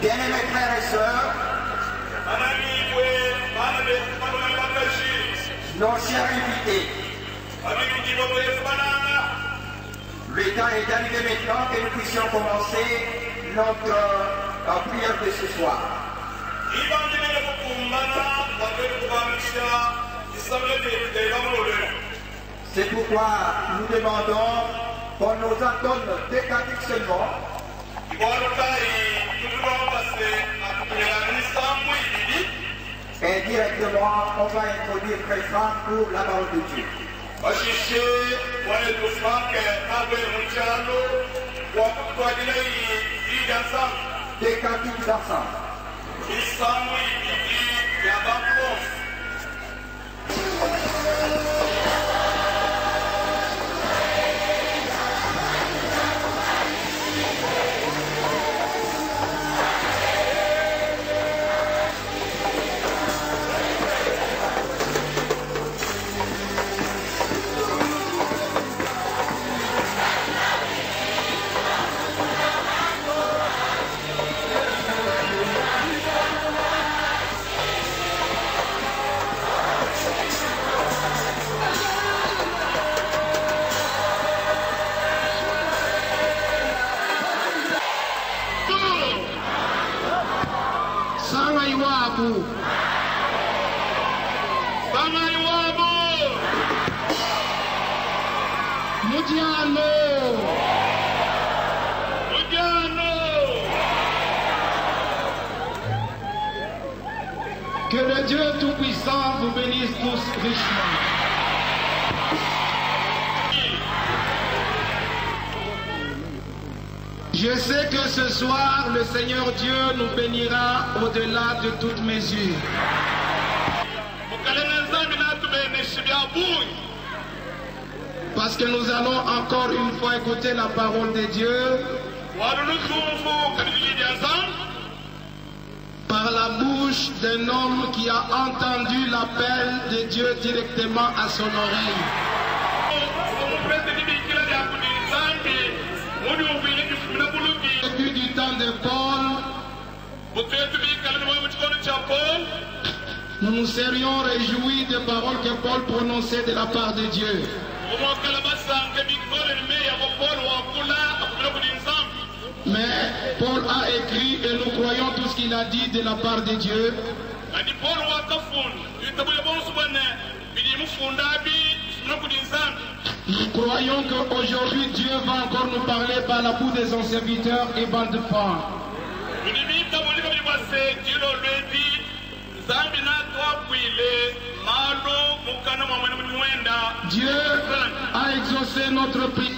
Bien-aimés frères et sœurs, nos chers invités, le temps est arrivé maintenant que nous puissions commencer notre prière de ce soir. C'est pourquoi nous demandons qu'on nous en donne des cantiques seulement. Et directement, on va introduire Frère Franck pour la parole de Dieu. Des cantiques d'ensemble. Que le Dieu Tout-Puissant vous bénisse tous richement. Je sais que ce soir, le Seigneur Dieu nous bénira au-delà de toute mesure. Parce que nous allons encore une fois écouter la parole de Dieu par la bouche d'un homme qui a entendu l'appel de Dieu directement à son oreille. Au début du temps de Paul, nous nous serions réjouis des paroles que Paul prononçait de la part de Dieu. Mais Paul a écrit et nous croyons tout ce qu'il a dit de la part de Dieu. Nous croyons qu'aujourd'hui Dieu va encore nous parler par la bouche de son serviteur et bande de femmes. Dieu a exaucé notre prière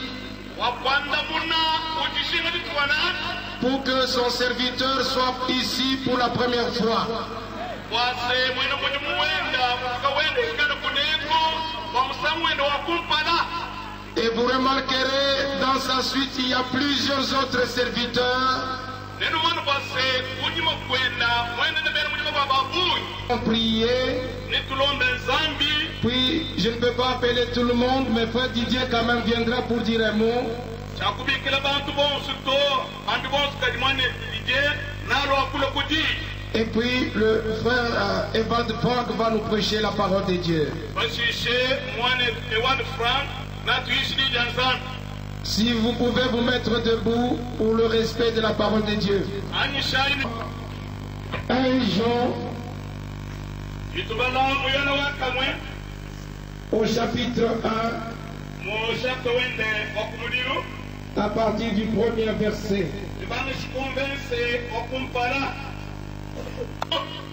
pour que son serviteur soit ici pour la première fois. Et vous remarquerez dans sa suite il y a plusieurs autres serviteurs qui ont prié. Puis je ne peux pas appeler tout le monde, mais Frère Didier quand même viendra pour dire un mot. Et puis le frère Evald Frank va nous prêcher la parole de Dieu. Si vous pouvez vous mettre debout pour le respect de la parole de Dieu. 1 Jean au chapitre 1 à partir du premier verset.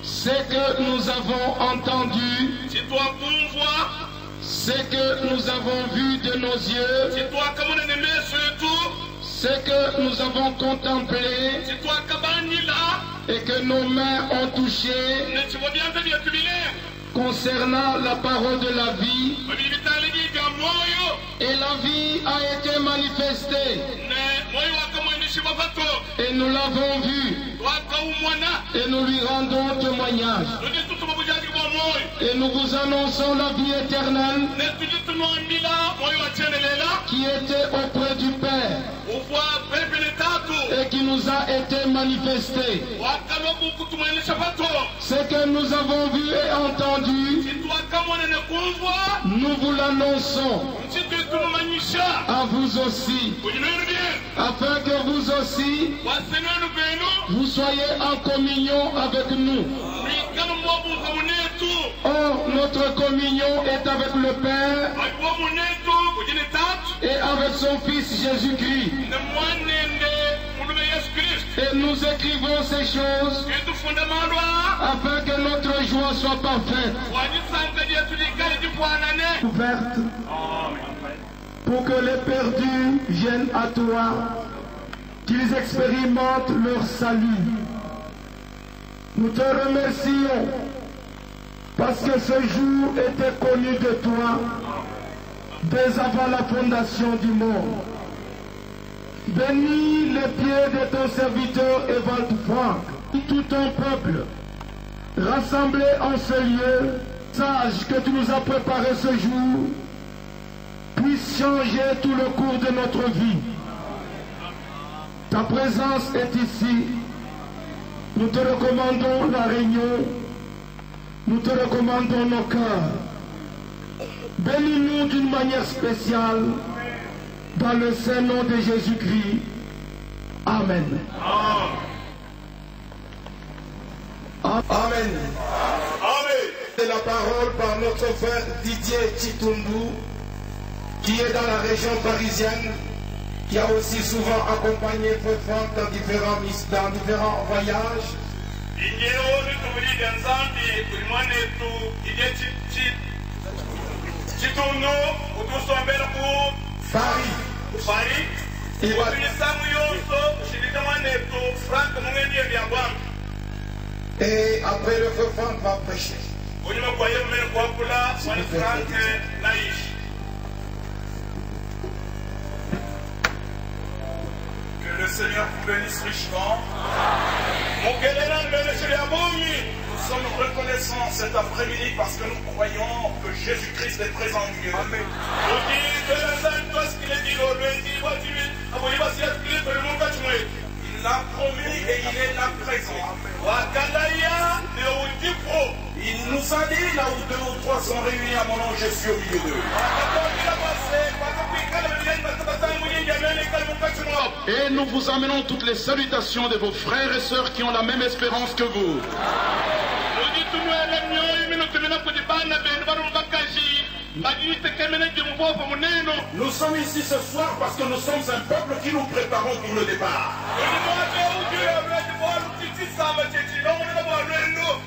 Ce que nous avons entendu, ce que nous avons vu de nos yeux, ce que nous avons contemplé et que nos mains ont touché concernant la parole de la vie, et la vie a été manifestée et nous l'avons vue et nous lui rendons témoignage et nous vous annonçons la vie éternelle qui était auprès du Père et qui nous a été manifesté. Ce que nous avons vu et entendu, nous vous l'annonçons à vous aussi, afin que vous aussi, vous soyez en communion avec nous. Or, notre communion est avec le Père et avec son Fils Jésus-Christ. Et nous écrivons ces choses afin que notre joie soit parfaite. Ouverte pour que les perdus viennent à toi, qu'ils expérimentent leur salut. Nous te remercions parce que ce jour était connu de toi dès avant la fondation du monde. Bénis les pieds de ton serviteur Ewald Frank, tout ton peuple, rassemblé en ce lieu, sache que tu nous as préparé ce jour, puisse changer tout le cours de notre vie. Ta présence est ici. Nous te recommandons la réunion. Nous te recommandons nos cœurs. Bénis-nous d'une manière spéciale dans le saint nom de Jésus-Christ. Amen. Amen. Amen. C'est la parole par notre frère Didier Chitundu, qui est dans la région parisienne, qui a aussi souvent accompagné Frère Frank dans différents voyages. Et après le Frère Frank va prêcher. Que le Seigneur vous bénisse richement. Nous sommes reconnaissants cet après-midi parce que nous croyons que Jésus-Christ est présent au milieu. Amen. Il l'a promis et il est là présent. Il nous a dit là où 2 ou 3 sont réunis à mon nom, je suis au milieu d'eux. Et nous vous amenons toutes les salutations de vos frères et sœurs qui ont la même espérance que vous. Nous sommes ici ce soir parce que nous sommes un peuple qui nous préparons pour le départ.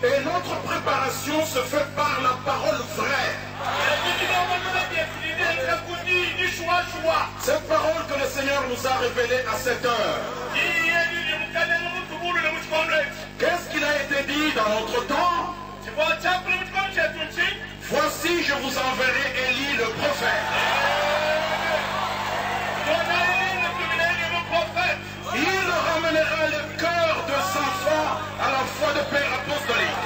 Et notre préparation se fait par la parole vraie. Cette parole que le Seigneur nous a révélée à cette heure. Qu'est-ce qu'il a été dit dans notre temps? Voici, je vous enverrai Élie le prophète. Il ramènera le cœur de ses enfants à la foi de Père apostolique.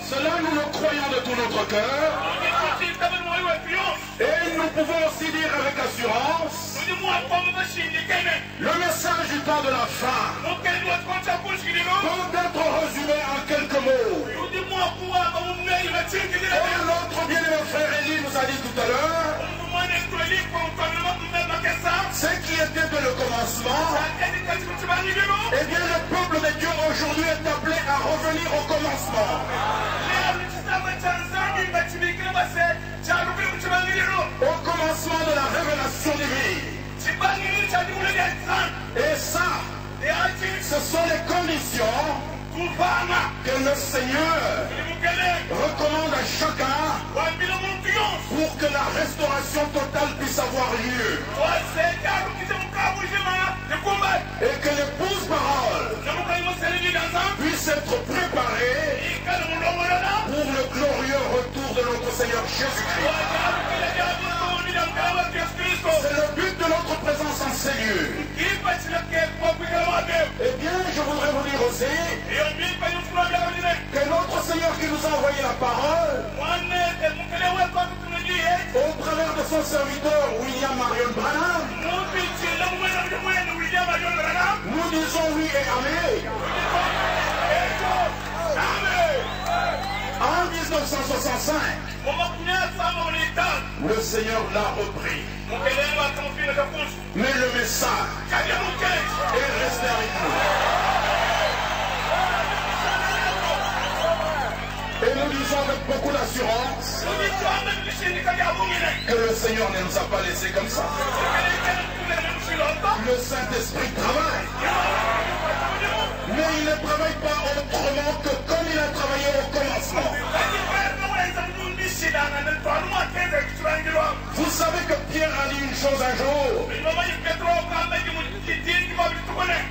Cela, nous le croyons de tout notre cœur. Et nous pouvons aussi dire avec assurance, le message du temps de la fin peut être résumé en quelques mots. Et notre bien-aimé frère Élie nous a dit tout à l'heure, ce qui était dès le commencement, eh bien le peuple de Dieu aujourd'hui est appelé à revenir au commencement. Au commencement de la révélation divine. Et ça, ce sont les conditions que le Seigneur recommande à chacun pour que la restauration totale puisse avoir lieu. Et que l'épouse parole puisse être préparée pour le glorieux retour de notre Seigneur Jésus-Christ. C'est le but de notre présence en ces lieux. Eh bien, je voudrais vous dire aussi que notre Seigneur qui nous a envoyé la parole son serviteur William Marion Branham, nous disons oui et amen. En 1965, le Seigneur l'a repris. Mais le message est resté avec nous. Et nous disons avec beaucoup d'assurance que le Seigneur ne nous a pas laissés comme ça. Le Saint-Esprit travaille. Mais il ne travaille pas autrement que comme il a travaillé au commencement. Vous savez que Pierre a dit une chose un jour,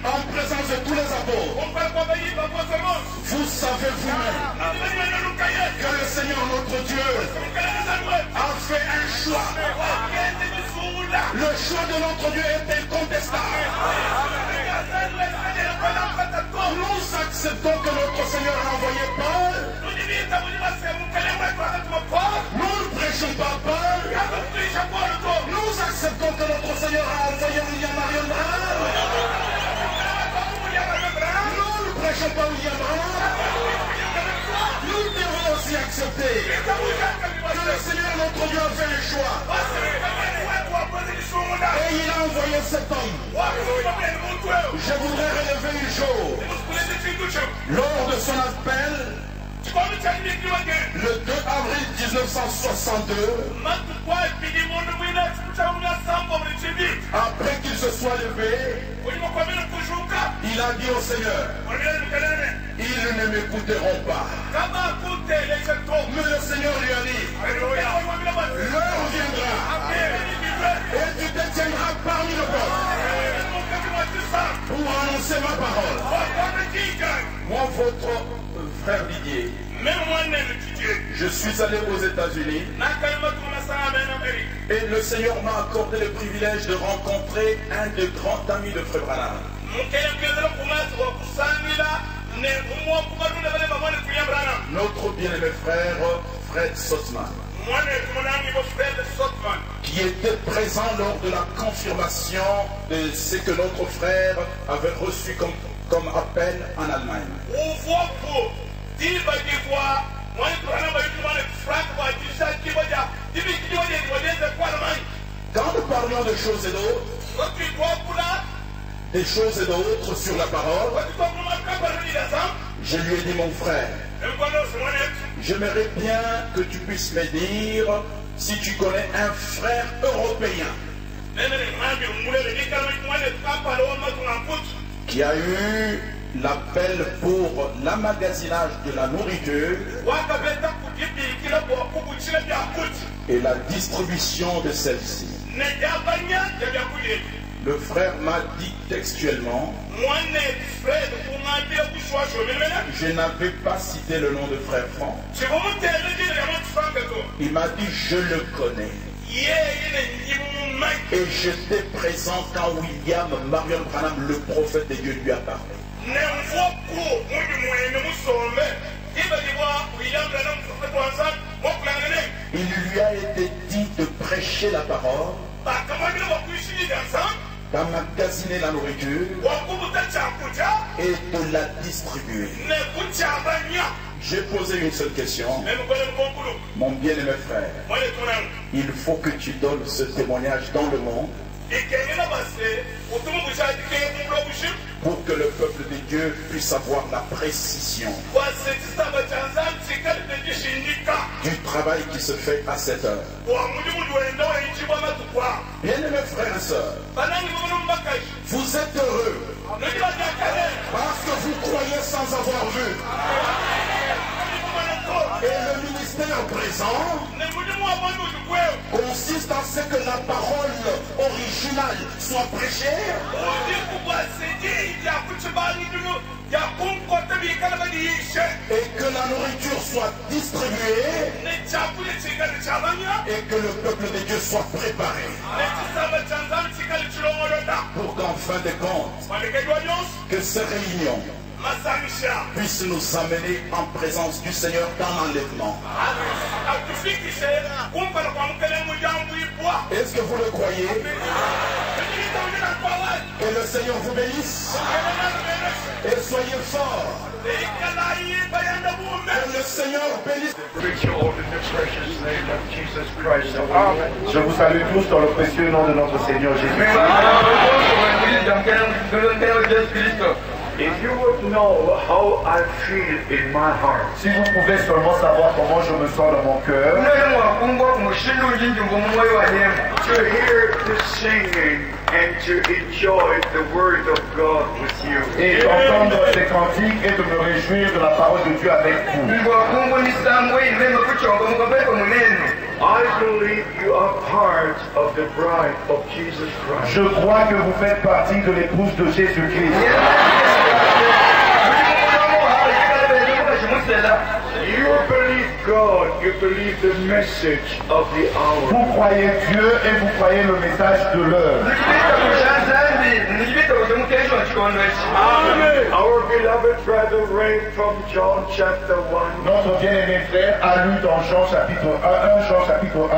en présence de tous les apôtres. Vous savez vous-même que le Seigneur notre Dieu a fait un choix. Le choix de notre Dieu est incontestable. Nous acceptons que notre Seigneur a envoyé Paul. Nous ne prêchons pas Paul. Nous acceptons que notre Seigneur a envoyé William Marion Branham. Nous ne prêchons pas William Branham. Nous devons aussi accepter que le Seigneur notre Dieu a fait un choix. Et il a envoyé cet homme. Je voudrais relever une chose. Lors de son appel, le 2 avril 1962, après qu'il se soit levé, il a dit au Seigneur, ils ne m'écouteront pas. Mais le Seigneur lui a dit, l'heure viendra et tu te tiendras parmi le peuple pour annoncer ma parole. Moi, votre frère Didier, je suis allé aux États-Unis et le Seigneur m'a accordé le privilège de rencontrer un des grands amis de Frère Branham. Notre bien-aimé frère Fred Sothmann, qui était présent lors de la confirmation de ce que notre frère avait reçu comme appel en Allemagne. Quand nous parlions de choses et d'autres, des choses et d'autres sur la parole, je lui ai dit, mon frère, j'aimerais bien que tu puisses me dire si tu connais un frère européen qui a eu l'appel pour l'emmagasinage de la nourriture et la distribution de celle-ci. Le frère m'a dit textuellement, je n'avais pas cité le nom de frère Franck. Il m'a dit, je le connais. Et j'étais présent quand William Marion Branham, le prophète de Dieu, lui a parlé. Il lui a été dit de prêcher la parole, d'emmagasiner la nourriture et de la distribuer. J'ai posé une seule question. Mon bien-aimé frère, il faut que tu donnes ce témoignage dans le monde pour que le peuple de Dieu puisse avoir la précision du travail qui se fait à cette heure. Bien-aimés frères et sœurs, vous êtes heureux parce que vous croyez sans avoir vu. Et le ministère présent consiste à ce que la parole originale soit prêchée et que la nourriture soit distribuée et que le peuple de Dieu soit préparé pour qu'en fin de compte que ces réunions puisse nous amener en présence du Seigneur dans l'enlèvement. Est-ce que vous le croyez? Que le Seigneur vous bénisse. Et soyez forts. Que le Seigneur bénisse. Je vous salue tous dans le précieux nom de notre Seigneur Jésus-Christ. If you would know how I feel in my heart, si vous pouvez seulement savoir comment je me sens dans mon cœur, to hear the singing and to enjoy the word of God with you, et d'entendre ces cantiques et de me réjouir de la parole de Dieu avec vous. I believe you are part of the bride of Jesus Christ. Je crois que vous faites partie de l'épouse de Jésus-Christ. You believe God, you believe the message of the hour. Vous croyez Dieu et vous croyez le message de l'heure. Our beloved brother Ray from John chapter 1. Notre bien-aimé frère a lu dans Jean chapitre 1, Jean chapitre 1,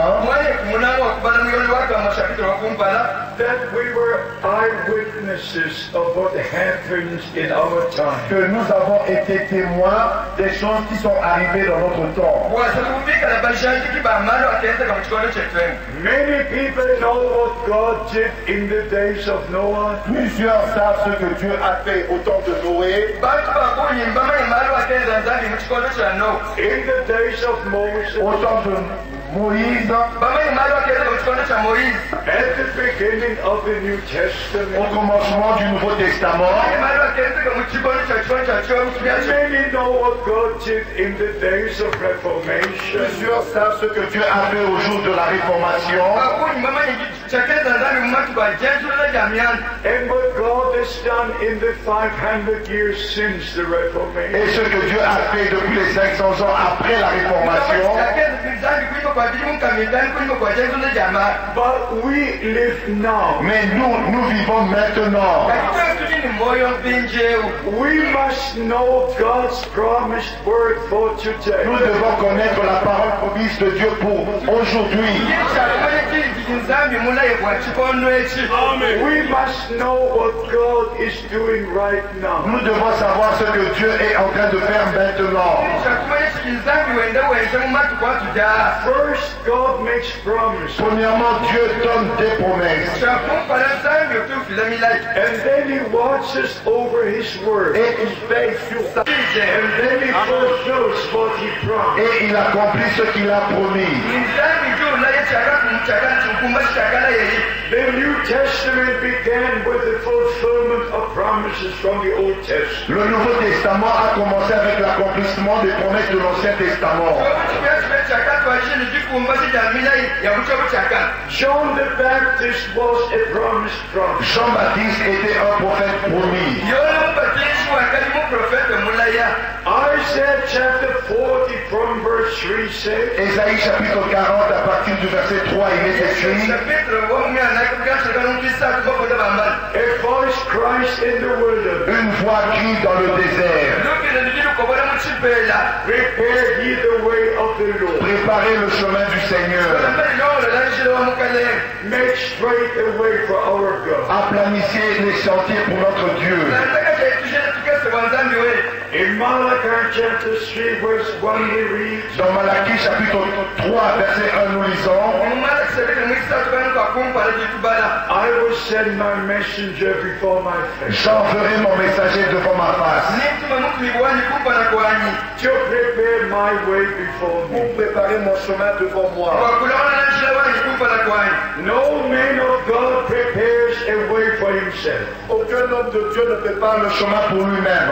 that we were eyewitnesses of what happens in our time. Que nous avons été témoins des choses qui sont arrivées dans notre temps. Many people know what God did in the days of Noah. Plusieurs savent ce que Dieu a fait au temps de Noé. In the days of Moses. Au temps de Moïse. At the beginning of the New Testament. Au commencement du Nouveau Testament. Many know what God did in the days of Reformation. Plusieurs savent ce que Dieu a fait au jour de la Réformation. And what God has done in the 500 years since the Reformation. Et ce que Dieu a fait depuis les 500 ans après la Réformation. But we live now. Mais nous vivons maintenant. We must know God's promised word for today. Nous devons connaître la parole promise de Dieu pour aujourd'hui. We must know what God is doing right now. Nous devons savoir ce que Dieu est en train de faire maintenant. First, God makes promises. Premièrement, Dieu donne des promesses. And then He watches over His word. Et il veille sur sa parole. And then He fulfills what He promised. Et il accomplit ce qu'il a promis. The New Testament began with the fulfillment of promises from the Old Testament. Le Nouveau Testament a commencé avec l'accomplissement des promesses de l'Ancien Testament. John the Baptist was a promised prophet. Jean-Baptiste était un prophète promis. Isaiah chapter 40 from verse 3 says. Ésaïe chapitre 40 à partir du verset 3 il est écrit. A voice cries in the wilderness. Une voix crie dans le désert. Prepare ye the way of the Lord. Préparez le chemin du Seigneur. Make straight a way for our God. Aplanissez les sentiers pour notre Dieu. In Malachi chapter 3 verse 1 we read. Dans Malachie chapitre 3 verset 1 nous lisons. I will send my messenger before my face. J'enverrai mon messager devant ma face. To prepare my way before me. Pour préparer mon chemin devant moi. No man of God prepares a way for himself. Aucun homme de Dieu ne prépare le chemin pour lui-même.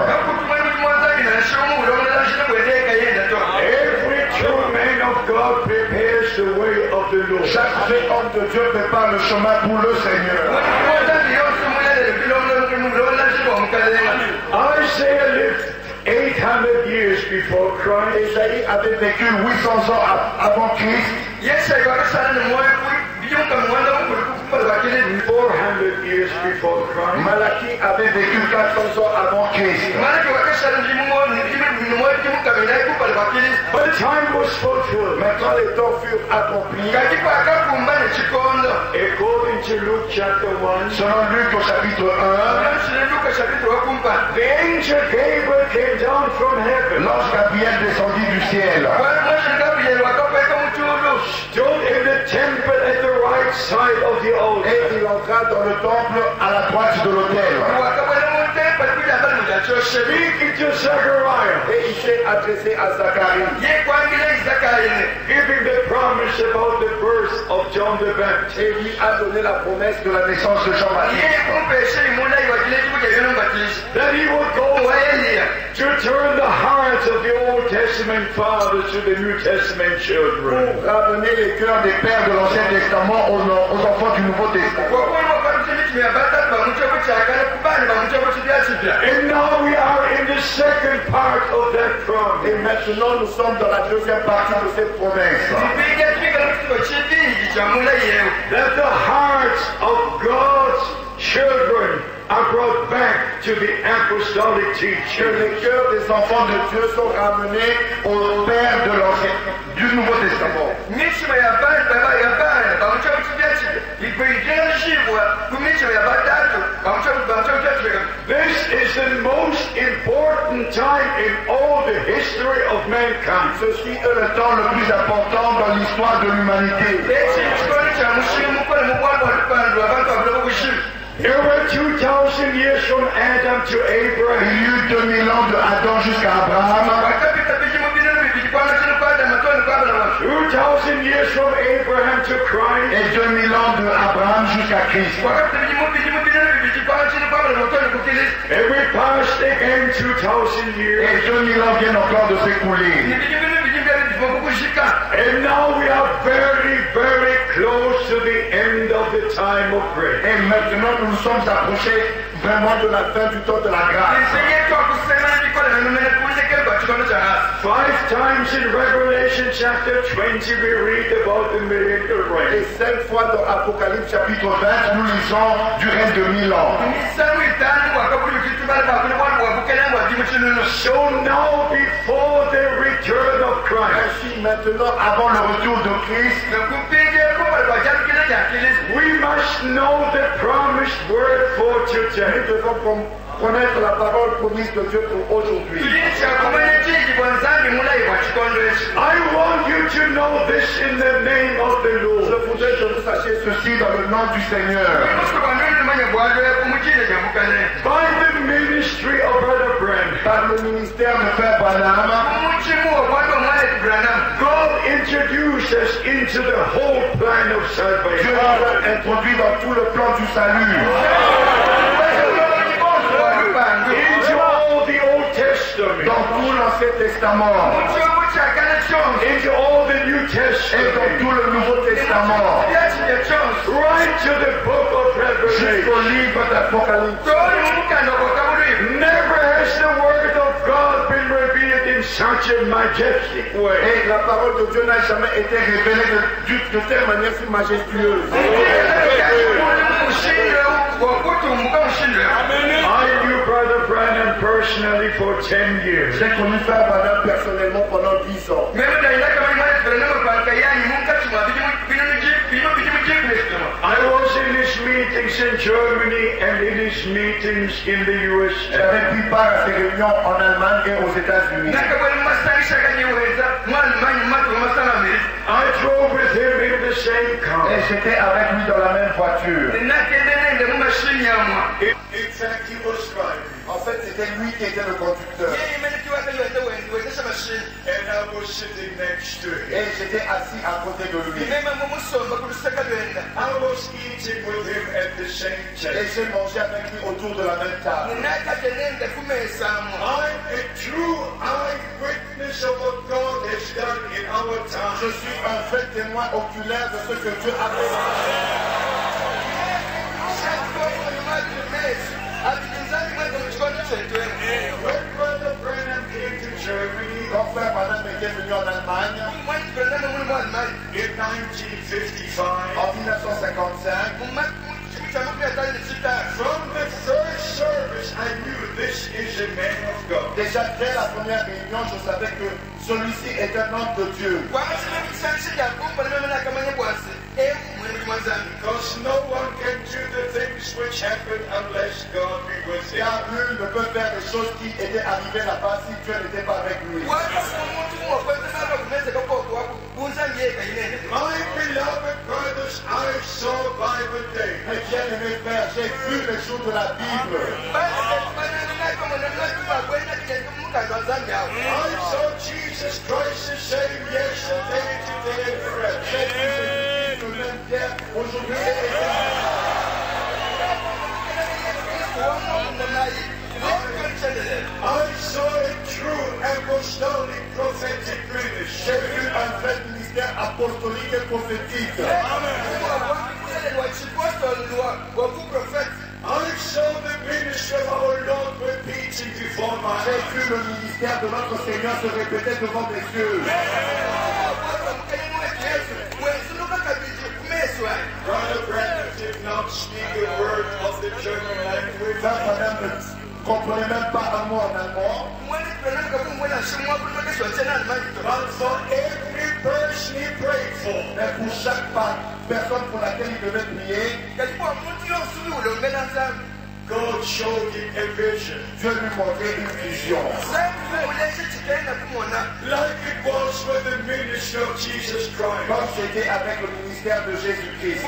Every true man of God prepares the way of the Lord. Chaque vrai homme de Dieu prépare le chemin pour le Seigneur. Isaiah lived 800 years before Christ. Isaïe avait vécu 800 ans avant Christ. 400 years before Christ. Malachie avait vécu 400 ans avant Christ. But the time was fulfilled. Maintenant les temps furent accomplis. According to Luke chapter 1, Selon Luc au chapitre 1, the angel Gabriel came down from heaven, l'ange Gabriel descendit du ciel. stood in the temple at the right side of the altar. Et il entra dans le temple à la droite de l'autel. Speaking to Zechariah, Et il s'est adressé à Zacharie, giving the promise about the birth of John the Baptist. et lui a donné la promesse de la naissance de Jean-Baptiste. That he would go to turn the hearts of the Old Testament fathers to the New Testament children. Pour ramener les cœurs des pères de l'Ancien Testament aux enfants du Nouveau Testament. And now we are in the second part of that promise. Et maintenant, nous sommes dans la deuxième partie de cette promesse. That the hearts of God's children are brought back to the apostolic Que teaching. les cœurs des enfants de Dieu sont ramenés au Père de l'Ancien, du Nouveau Testament. This is the most important time in all the history of mankind. Ceci est le temps le plus important dans l'histoire de l'humanité. There were 2,000 years from Adam to Abraham. Il y eut 2000 ans de Adam jusqu'à Abraham. 2,000 years from Abraham to Christ. Et 2000 ans de Abraham jusqu'à Christ. And we passed again 2,000 years. Et 2000 ans viennent encore de s'écouler. And now we are very, very close to the end of the time of grace. Et maintenant, nous nous sommes approchés vraiment de la fin du temps de la grâce. 5 times in Revelation chapter 20 we read about the millennial Et reign. 5 fois dans Apocalypse chapitre 20, nous lisons du règne de 1000 ans. So now before the return of Christ, Ainsi, maintenant, avant le retour de Christ, we must know the promised word for nous today. devons connaître la parole promise de Dieu pour aujourd'hui. I want you to know this in the name of the Je Lord. voudrais que vous sachiez ceci dans le nom du Seigneur. By the ministry of Brother Branham, Par le ministère de Frère Branham, God introduced us into the whole plan of Dieu salvation. nous a introduits dans tout le plan du salut. Into all the Old Testament. Dans tout l'Ancien Testament. Into all the New Et dans Testament. tout le Nouveau Testament. Right to the book of Jusqu'au Revelation. livre d'Apocalypse. Never has the word of God been revealed in such a majestic way. Et la parole de Dieu n'a jamais été révélée de telle manière si majestueuse. I knew Brother Branham personally for 10 years. J'ai connu Frère Branham personnellement pendant 10 ans. I was in his meetings in Germany and in his meetings in the USA. J'avais pris part à ces réunions en Allemagne et aux États-Unis. I drove with him in the same car. Et j'étais avec lui dans la même voiture. In fact, he was driving. En fait, c'était lui qui était le conducteur. And I was sitting next to him. Et j'étais assis à côté de lui. I was eating with him at the same Et table. j'ai mangé avec lui autour de la même table. I'm a true eyewitness of what God has done in our Je time. suis un vrai témoin oculaire de ce que Dieu a fait. When Brother Branham came to Germany, Quand Frère Branham était venu en Allemagne, In 1955, En 1955, from the first service, I knew this is a man of God. déjà dès la première réunion, je savais que celui-ci est un homme de Dieu. Because no one can do the things which happen unless God be with him. Car nul ne peut faire des choses qui étaient arrivées là-bas si Dieu n'était pas avec lui. My beloved brothers, I saw Bible days. Mes bien-aimés frères, j'ai vu les jours de la Bible. I saw Jesus Christ the same yesterday, today, and forever. J'ai vu Jésus-Christ le même hier, aujourd'hui et éternellement. I saw a true apostolic prophetic ministry. J'ai vu un vrai ministère apostolique et prophétique. I saw the ministry of our Lord repeating before my J'ai eyes. vu le ministère de notre Seigneur se répéter devant mes yeux. Brother Brandon did not speak a word of the German language. Ça, madame ne comprenait même pas un mot en allemand. But for every person he prayed for, Mais pour chaque personne pour laquelle il devait prier, God showed him a vision. Dieu lui montrait une vision. Like it was with the ministry of Jesus Christ. Comme c'était avec le ministère de Jésus-Christ.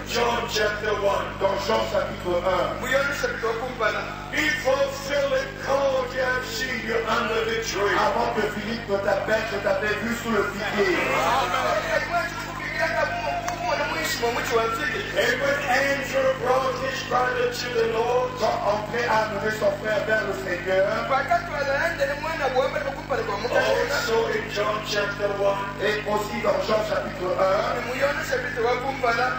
John chapter 1. Dans Jean chapitre 1, Before Philip called you, I've seen you under the tree. avant que Philippe ne t'appelle, je t'avais vu sous le figuier. And when Andrew brought his brother to the Lord, Quand André a amené son frère vers le Seigneur, also in John chapter 1, et aussi dans Jean chapitre 1,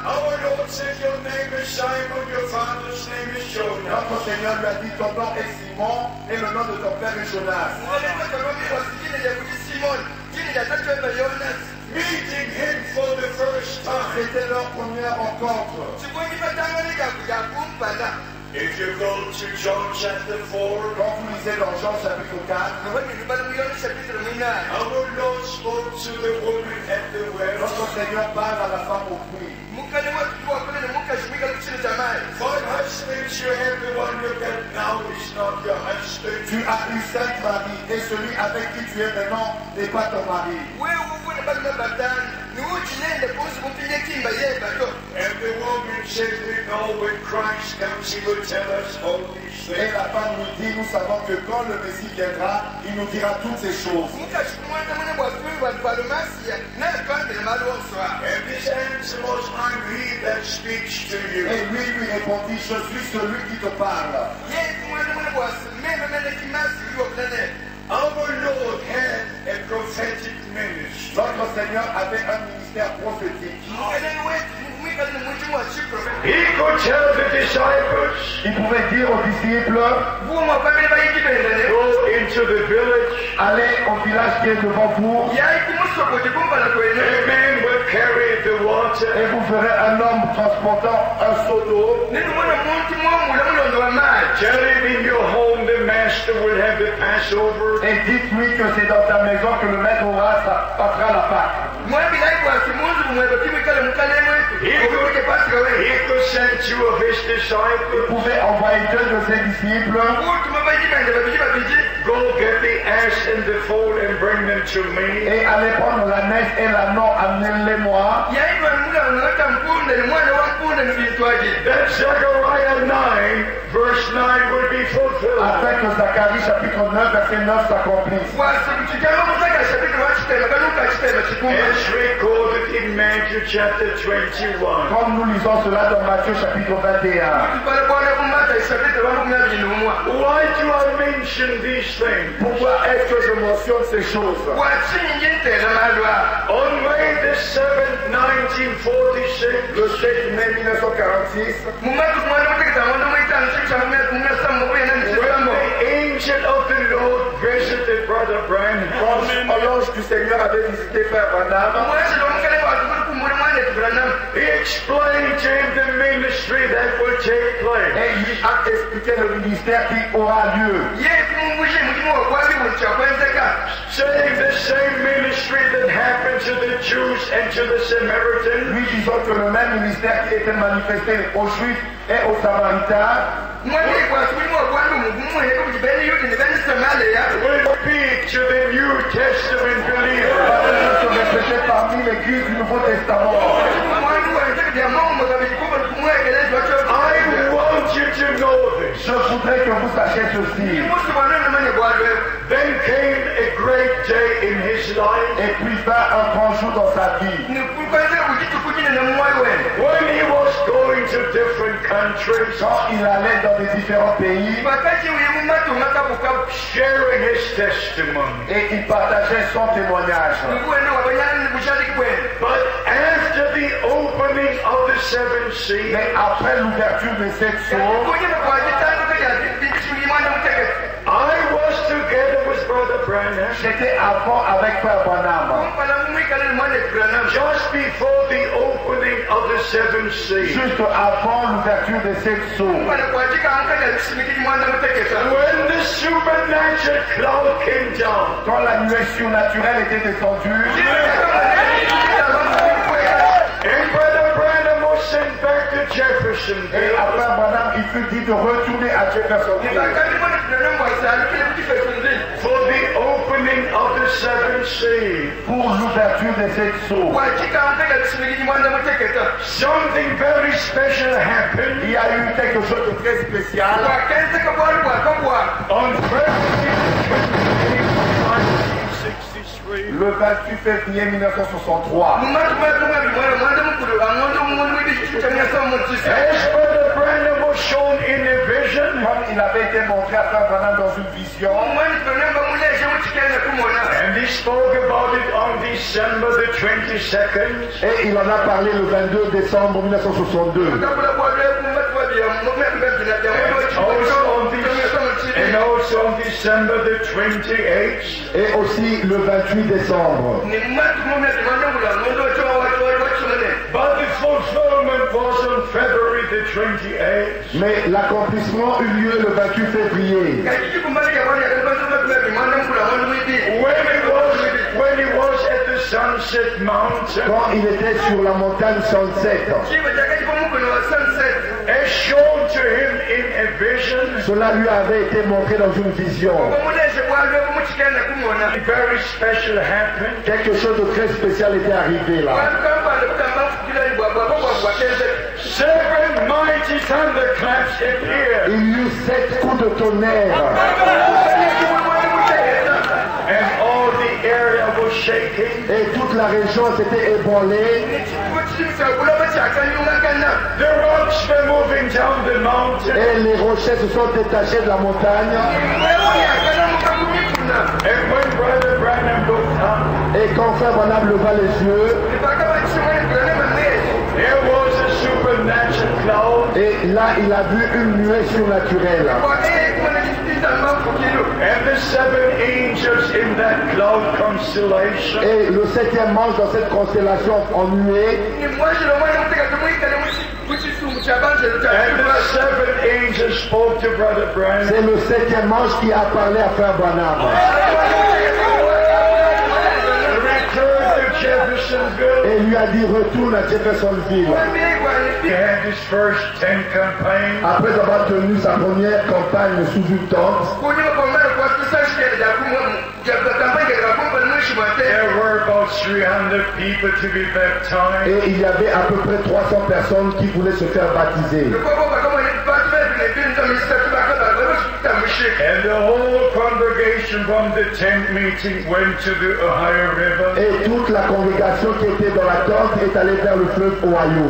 our Lord said, your name is Simon, your father's name is Jonah. notre Seigneur lui a dit, ton nom est Simon et le nom de ton père est Jonas. Meeting him for the first time. C'était leur première rencontre. If you go to John chapter 4, Quand vous lisez dans Jean chapitre 4, our Lord spoke to the woman at the well. notre Seigneur parle à la femme au puits. Five husbands you have, the one you got now is not your husband. Tu as eu 5 maris et celui avec qui tu es maintenant n'est pas ton mari. And the woman said, we know when Christ comes, he will tell us all these Et things. la femme nous dit, nous savons que quand le Messie viendra, il nous dira toutes ces choses. And his answer was, I'm he that speaks to you. Et lui répondit, je suis celui qui te parle. Our Lord had a prophetic ministry. Notre Seigneur avait un ministère prophétique. He could tell the disciples, Il pouvait dire aux disciples, go into the village. allez au village qui est devant vous A man will carry the water. et vous verrez un homme transportant un seau d'eau. Tell him in your home the master will have the Passover. Et dites-lui que c'est dans ta maison que le maître aura passera la Pâque. He could send two of his Il disciples. pouvait envoyer 2 de ses disciples. Go get the ass and the foal and bring them to me. Et allez prendre la neige et l'ânon, amenez-les-moi. That Zechariah 9, verse 9 will be fulfilled. Afin que Zacharie chapitre 9, verset 9 s'accomplisse. As recorded in Matthew chapter 21. Comme nous lisons cela dans Matthieu chapitre 21. Why do I mention these things? Pourquoi est-ce que je mentionne ces choses? On May the 7th, 1946, Le 7 mai 1946, when the angel of the Lord visited Brother Branham, quand l'ange du Seigneur avait visité Frère Branham, he explained to him the ministry that will take place. Et il a expliqué le ministère qui aura lieu. Saying the same ministry that happened to the Jews and to the Samaritans. Lui disant que le même ministère qui était manifesté aux Juifs et aux Samaritains will speak to the New Testament believers. se répéter parmi l'Église du Nouveau Testament. I want you to know this. Je voudrais que vous sachiez ceci. Then came a great day in his life Et puis vint un grand jour dans sa vie. when he was going to different countries, Quand il allait dans les différents pays sharing his testimony. et il partageait son témoignage. But after the opening of the seven seals, Mais après l'ouverture de cette source, I was together with Brother Branham j'étais avant avec Frère Branham. just before the opening of the seven seals. Juste avant l'ouverture de cette source. When the supernatural cloud came down, Quand la nuée surnaturelle était descendue, and Brother Branham was sent back to et Jeffersonville à Frère Branham, il fut dit de retourner à Jeffersonville for the opening of the seven seals. pour l'ouverture de cette source. Something very special happened Il y a eu quelque chose de très spécial. on February 1963. Le 28 février 1963. As Brother Branham was shown in a vision, Comme il avait été montré à Frère Branham dans une vision, and he spoke about it on December the 22nd, et il en a parlé le 22 décembre 1962. and also on December the 28th. Et aussi le 28 décembre. But the fulfillment was on February the 28th. Mais l'accomplissement eut lieu le 28 février. When he was at the Sunset Mountain, Quand il était sur la montagne Sunset. as shown to him in a vision, Cela lui avait été montré dans une vision. very special happened. Quelque chose de très spécial était arrivé là. Seven mighty thunderclaps appeared, Il y eut 7 coups de tonnerre. and all the area was shaking. Et toute la région s'était ébranlée. The rocks were moving down the mountain, Et les rochers se sont détachés de la montagne. and when Brother Branham looked up, Et quand Frère Branham leva les yeux, there was a supernatural cloud, et là il a vu une nuée surnaturelle. and the seven angels in that cloud constellation. Et le 7e ange dans cette constellation en nuée, And the seven angels spoke to Brother Branham. c'est le 7e ange qui a parlé à Frère Branham. Return to Jeffersonville. Et lui a dit retourne à Jeffersonville. He had his first tent campaign. Après avoir tenu sa première campagne sous une tente, There were about 300 people to be baptized. et il y avait à peu près 300 personnes qui voulaient se faire baptiser. And the whole congregation from the tent meeting went to the Ohio River. Et toute la congrégation qui était dans la tente est allée vers le fleuve Ohio.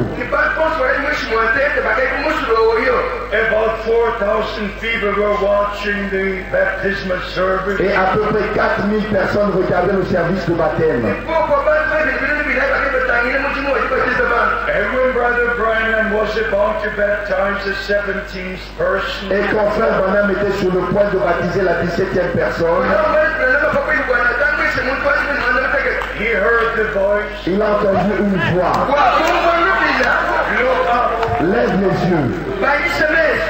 About 4,000 people were watching the baptismal service. Et à peu près 4000 personnes regardaient le service de baptême. And when Brother Branham was about to baptize the 17th person, Et quand Frère Branham était sur le point de baptiser la 17e personne, he heard the voice. Il a entendu une voix. Look up. Lève les yeux.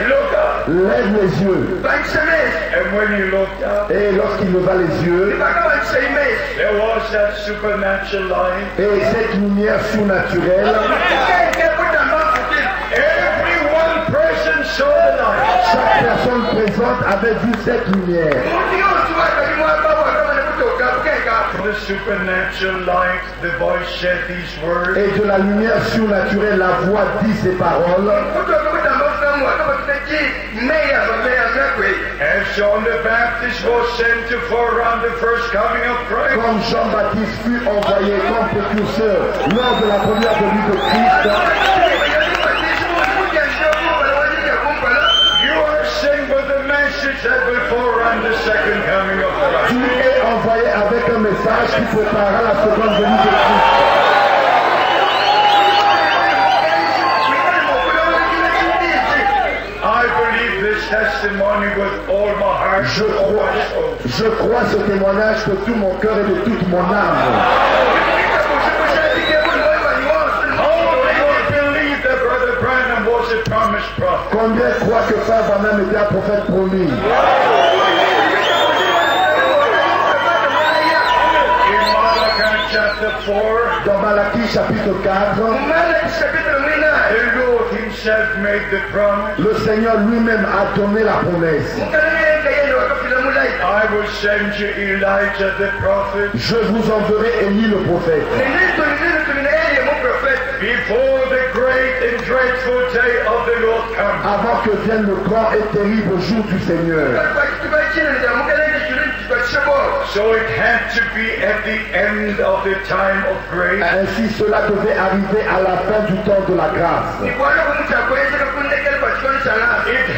Look up. Lève les yeux. And when he looked up, Et lorsqu'il leva les yeux, there was that supernatural light. et cette lumière surnaturelle, Every one person saw the light. chaque personne présente avait vu cette lumière. From the supernatural light, the voice said these words. Et de la lumière surnaturelle, la voix dit ces paroles. As John the Baptist was sent to forerun the first coming of Christ, Comme Jean-Baptiste fut envoyé comme précurseur lors de la première venue de Christ, you are sent with the message that will forerun the second coming of Christ. tu es envoyé avec un message qui préparera la seconde venue de Christ. I believe this testimony with all my heart. Je crois ce témoignage de tout mon cœur et de toute mon âme. How many believe that Brother Branham was a promised prophet? Combien croient que Frère Branham était un prophète promis? In Malachi chapter 4, Dans Malachie chapitre 4, the Lord himself made the promise. le Seigneur lui-même a donné la promesse. I will send you Elijah the prophet Je vous enverrai Élie le prophète. before the great and dreadful day of the Lord comes. Avant que vienne le grand et terrible jour du Seigneur. So it had to be at the end of the time of grace. Ainsi cela devait arriver à la fin du temps de la grâce. It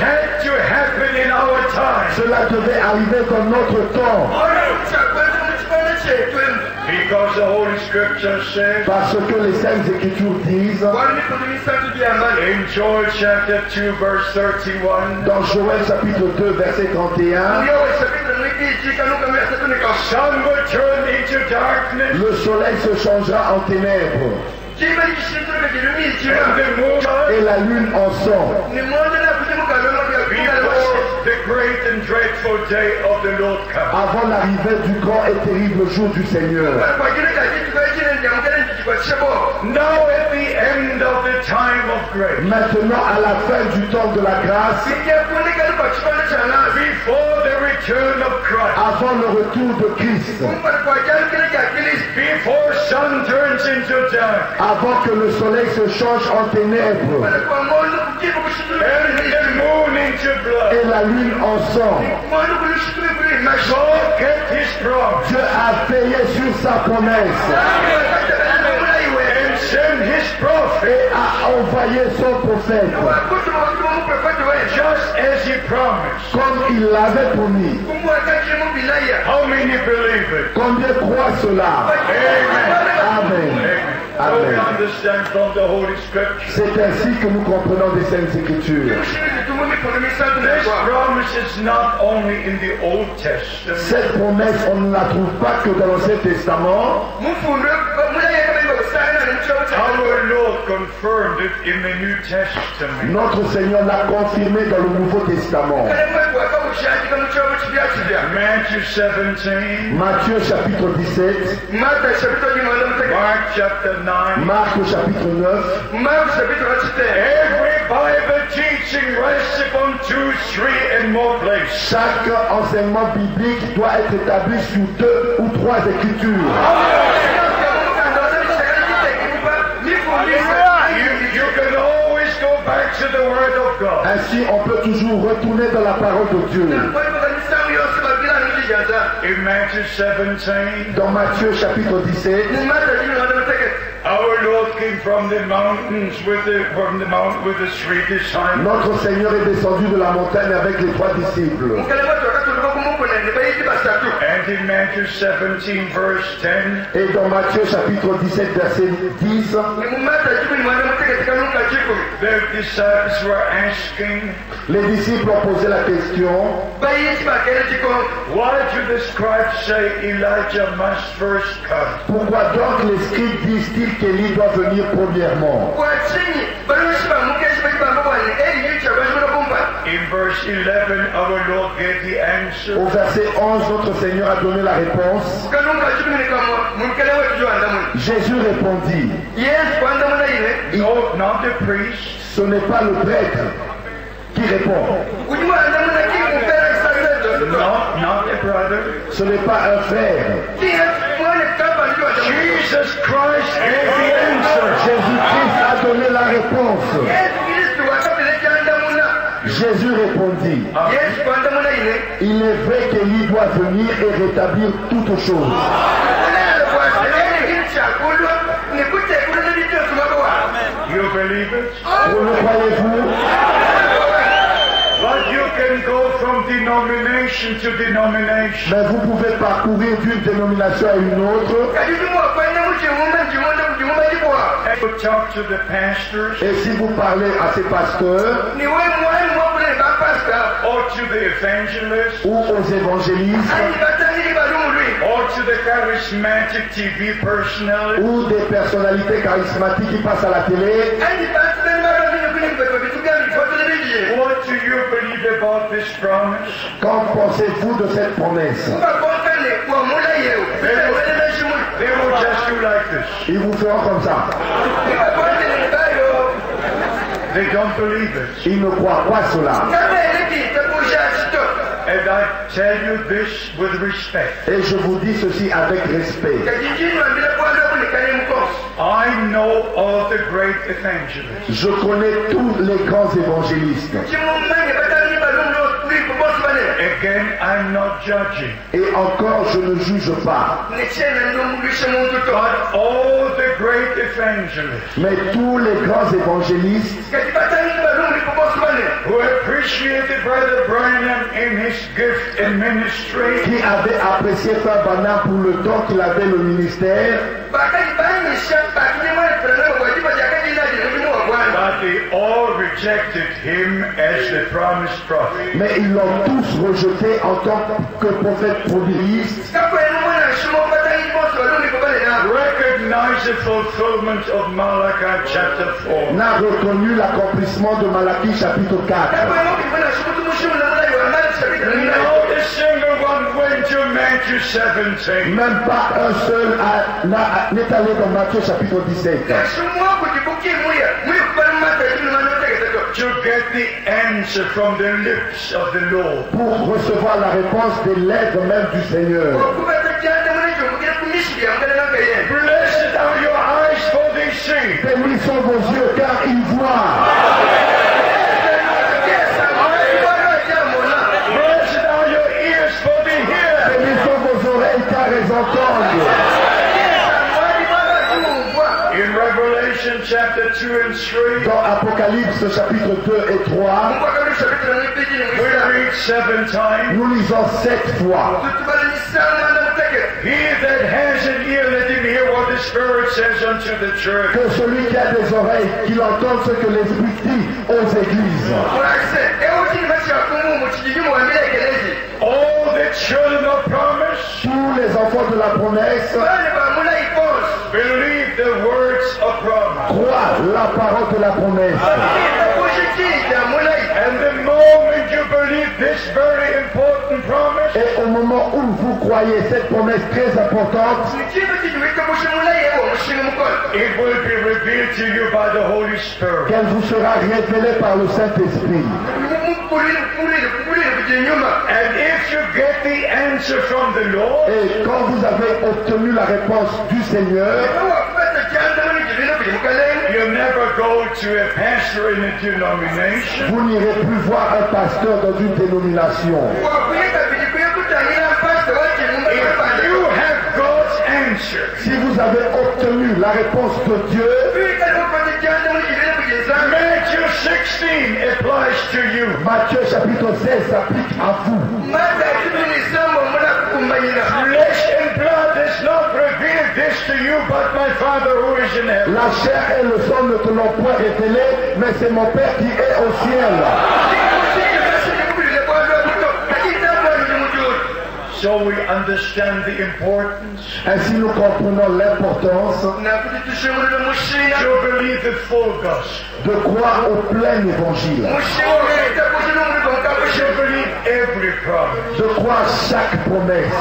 had to happen in our time. Cela devait arriver dans notre temps. Because the Holy Scripture says Parce que les Saintes Écritures disent in Joel chapter 2 verse 31, dans Joël chapitre 2 verset 31, sun will turn into darkness le soleil se changera en ténèbres and the moon et la lune en sang before the great and dreadful day of the Lord comes. avant l'arrivée du grand et terrible jour du Seigneur. Now at the end of the time of grace, Maintenant à la fin du temps de la grâce, before the return of Christ, avant le retour de Christ, before sun turns into dark, avant que le soleil se change en ténèbres and the moon into blood, et la lune en sang, God kept his promise Dieu a veillé sur sa promesse and sent his prophet et a envoyé son prophète just as he promised. comme il l'avait promis. How many believe it? Combien croient cela? Amen. So we Amen. understand from the Holy Scripture. C'est ainsi que nous comprenons des Saintes Écritures. This promise is not only in the Old Testament, Cette promesse, on ne la trouve pas que dans l'Ancien Testament. our Lord confirmed it in the New Testament. Notre Seigneur l'a confirmé dans le Nouveau Testament. Matthew 17, Matthieu chapitre 17, Mark chapter 9. Marc chapitre 9. Every Bible teaching rests upon 2, 3, and more places. Chaque enseignement biblique doit être établi sur 2 ou 3 écritures. You can always go back to the Word of God. Ainsi, on peut toujours retourner dans la parole de Dieu. In Matthew 17, Dans Matthieu chapitre 17, our Lord came from the mountains with the 3 disciples. notre Seigneur est descendu de la montagne avec les 3 disciples. And in Matthew 17 verse 10, Et dans Matthieu chapitre 17 verset 10, the disciples were asking, les disciples ont posé la question, why do the scribes say Elijah must first come? pourquoi donc les scribes disent-ils qu'Élie doit venir premièrement? In verse 11, our Lord gave the answer. Au verset 11, notre Seigneur a donné la réponse. Jésus répondit, No, not the priest. ce n'est pas le prêtre qui répond, Not a brother. ce n'est pas un frère. Jesus Christ gave the answer. Jésus-Christ a donné la réponse. Jésus répondit, il est vrai qu'Élie doit venir et rétablir toutes choses. You believe it? Vous le croyez-vous? But you can go from denomination to denomination. Mais vous pouvez parcourir d'une dénomination à une autre. And you talk to the pastors Et si vous parlez à ces pasteurs or to the evangelists ou aux évangélistes or to the charismatic TV personality, ou des personnalités charismatiques qui passent à la télé, what do you believe about this promise? qu'en pensez-vous de cette promesse? They will just do like this. Ils vous feront comme ça. They don't believe it. Ils ne croient pas cela. And I tell you this with respect. Et je vous dis ceci avec respect. I know all the great evangelists. Je connais tous les grands évangélistes. Again, I'm not judging. Et encore, je ne juge pas. But all the great evangelists Mais tous les grands évangélistes who appreciated Brother Branham in his gift and ministry, qui avaient apprécié Frère Branham pour le don qu'il avait le ministère, but they all rejected him as the promised prophet. mais ils l'ont tous rejeté en tant que prophète prodigiste, Recognize the fulfillment of Malachi chapter 4. n'a reconnu l'accomplissement de Malachie chapitre 4. Not a single one went to Matthew 17. Même pas un seul n'est allé dans Matthieu chapitre 17 To get the answer from the lips of the Lord. pour recevoir la réponse des lèvres même du Seigneur. Blessed are your eyes for they see. Bénis sont vos yeux car ils voient. Blessed are your ears for they hear. Bénis sont vos oreilles car elles entendent. In Revelation chapter 2 and 3, Dans Apocalypse chapitre 2 et 3, we read 7 times, nous lisons 7 fois. He that has an ear, let him hear what the Spirit says unto the church. Que celui qui a des oreilles, qu'il entende ce que l'Esprit dit aux églises. All the children of promise, Tous les enfants de la promesse believe the words of promise. croient la parole de la promesse. And the moment you believe this very important promise, Et au moment où vous croyez cette promesse très importante, it will be revealed to you by the Holy Spirit. qu'elle vous sera révélée par le Saint-Esprit. And if you get the answer from the Lord, Et quand vous avez obtenu la réponse du Seigneur, you never go to a pastor in a denomination. vous n'irez plus voir un pasteur dans une dénomination. If you have God's answer, Si vous avez obtenu la réponse de Dieu, Matthew 16 applies to you. Matthieu chapitre 16 s'applique à vous. Flesh and blood has not revealed this to you, but my Father who is in heaven. La chair et le sang ne te l'ont point révélé, mais c'est mon Père qui est au ciel. So we understand the importance Ainsi nous comprenons l'importance to believe the full gospel. de croire au plein évangile, To believe every promise. de croire chaque promesse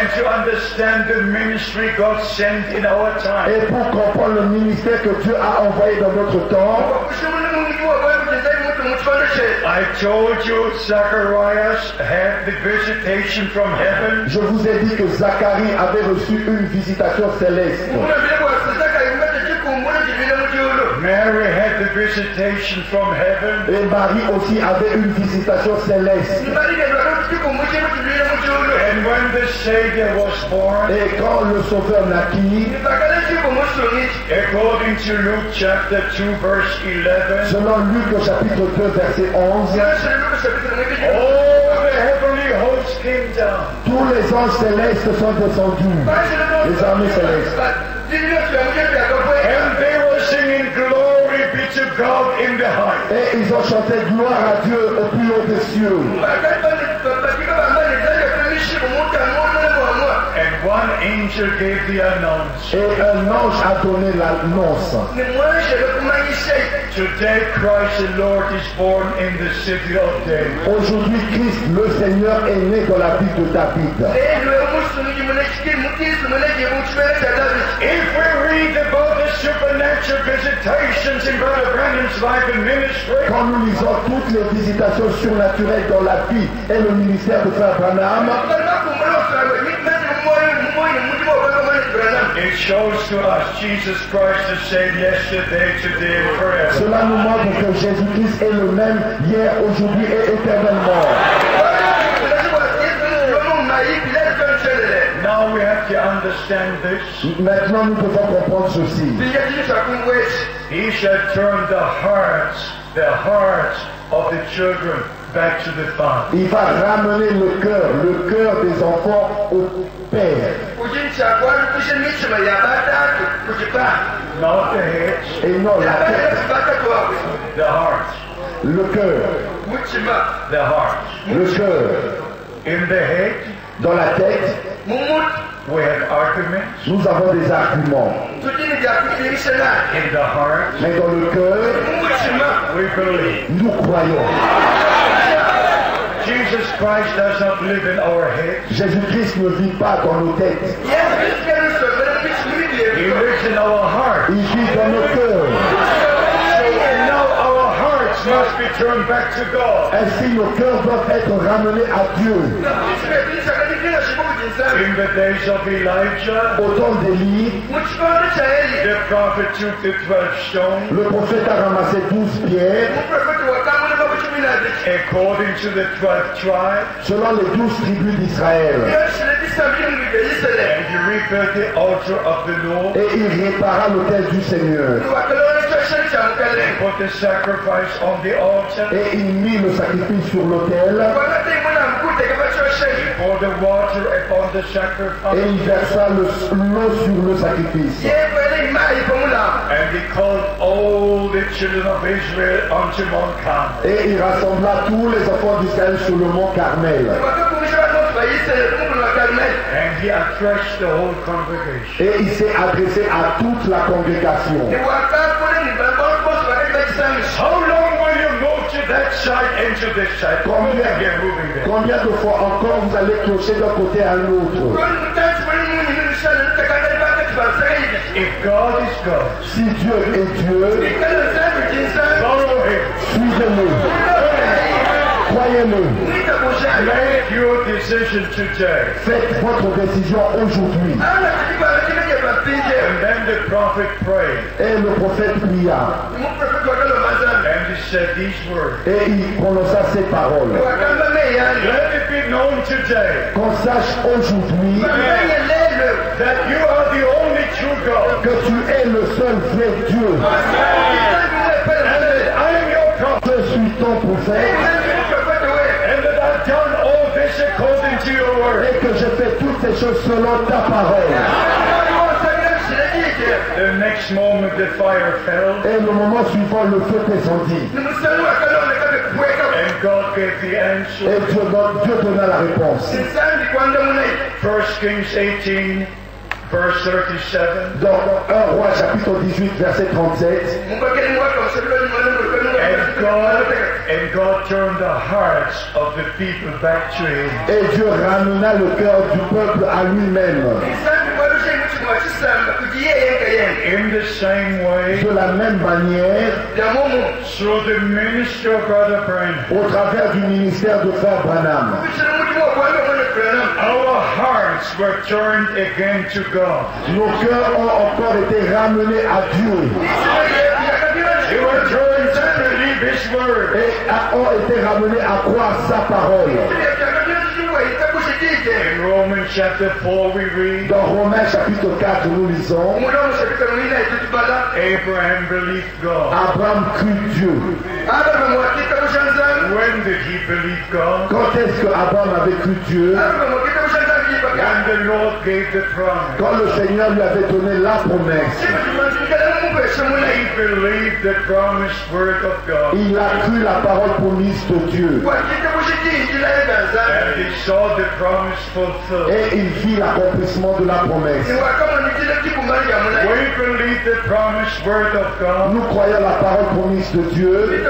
And to understand the ministry God sent in our time. et pour comprendre le ministère que Dieu a envoyé dans notre temps. I told you Zacharias had the visitation from heaven. Je vous ai dit que Zacharie avait reçu une visitation céleste. Mary had the visitation from heaven. Et Marie aussi avait une visitation céleste. And when the Savior was born, Et quand le Sauveur naquit, according to Luke chapter 2 verse 11, selon Luc chapitre 2 verset 11, all the heavenly hosts came down. tous les anges célestes sont descendus, les armées célestes. And they were singing glory be to God in the high. Et ils ont chanté gloire à Dieu au plus haut des cieux. And one angel gave the announcement. Et un ange a donné l'annonce. Today Christ the Lord is born in the city of David. Aujourd'hui, Christ, le Seigneur, est né dans la ville de David. If we read about the supernatural visitations in Brother Branham's life and ministry, Quand nous lisons toutes les visitations surnaturelles dans la vie et le ministère de Frère Branham, it shows to us Jesus Christ the same yesterday, today, and forever. cela nous montre que Jésus-Christ est le même hier, aujourd'hui et éternellement. Now we have to understand this. Maintenant, nous devons comprendre ceci. He shall turn the hearts of the children back to the Father. Il va ramener le cœur des enfants au Père. Not the heads, Et non la tête, the hearts. le cœur, The hearts. le cœur. In the head, Dans la tête, we have arguments. nous avons des arguments. In the heart, Mais dans le cœur, we believe. nous croyons. Jesus Christ does not live in our heads. Jésus-Christ ne vit pas dans nos têtes. He lives in our heart. Il vit dans nos cœurs. And now our hearts must be turned back to God. Ainsi, nos cœurs doivent être ramenés à Dieu. In the days of Elijah, Au temps d'Élie, the prophet took the 12 stones le prophète a ramassé 12 pierres, according to the 12 tribes, selon les 12 tribus d'Israël. and he rebuilt the altar of the Lord, Et il répara l'autel du Seigneur. and put the sacrifice on the altar, Et il mit le sacrifice sur l'autel. he poured the water upon the Et sacrifice, il versa l'eau sur le sacrifice. and he called all the children of Israel unto Mount Carmel. Et il rassembla tous les enfants d'Israël sur le mont Carmel. And he addressed the whole congregation. Et il s'est adressé à toute la congrégation. How long will you move to that side and to this side? Combien, Again, moving there. combien de fois encore vous allez clocher d'un côté à l'autre? If God is God, Si Dieu est Dieu, follow him. suivez-le. Croyez-le. Make your decision today. Faites votre décision aujourd'hui. And then the prophet prayed, Et le prophète pria. and he said these words. Et il prononça ces paroles. Let it be known today Qu'on sache aujourd'hui that you are the only true God. que tu es le seul vrai Dieu. prophètes, and that I've done all this according to your word. et que je fais toutes ces choses selon ta parole. The next moment the fire fell, Et le moment suivant, le feu descendit. and God gave the answer. Et Dieu donna la réponse. 1 Kings 18, verse 37. Dans 1 Roi chapitre 18, verset 37, And God turned the hearts of the people back to him. et Dieu ramena le cœur du peuple à lui-même. In the same way, De la même manière, through the minister of Brother Branham, au travers du ministère de Frère Branham, our hearts were turned again to God. nos cœurs ont encore été ramenés à Dieu They were turned to believe His word. et ont été ramenés à croire sa parole. In Romans chapter 4 we read, Dans Romains chapitre 4, nous lisons, Abraham believed God. Abraham crut Dieu. When did he believe God? Quand est-ce que Abraham avait cru Dieu? When the Lord gave the promise. Quand le Seigneur lui avait donné la promesse. He believed the promised word of God. Il a cru la parole promise de Dieu. And he saw the promise fulfilled. Et il vit l'accomplissement de la promesse. We believe the promised word of God, Nous croyons la parole promise de Dieu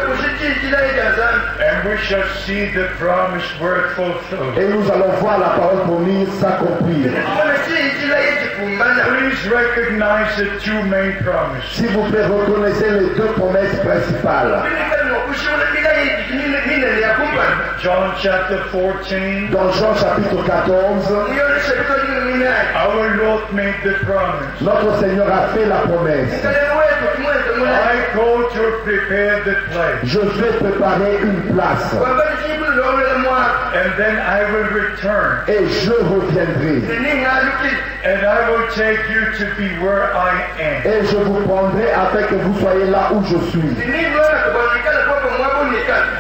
and we shall see the promised word fulfilled. et nous allons voir la parole promise s'accomplir. Please recognize the two main promises. S'il vous plaît, reconnaissez les deux promesses principales. John chapter 14, Dans Jean chapitre 14, our Lord made the promise. notre Seigneur a fait la promesse. I go to prepare the place, Je vais préparer une place and then I will return, et je reviendrai and I will take you to be where I am. et je vous prendrai afin que vous soyez là où je suis.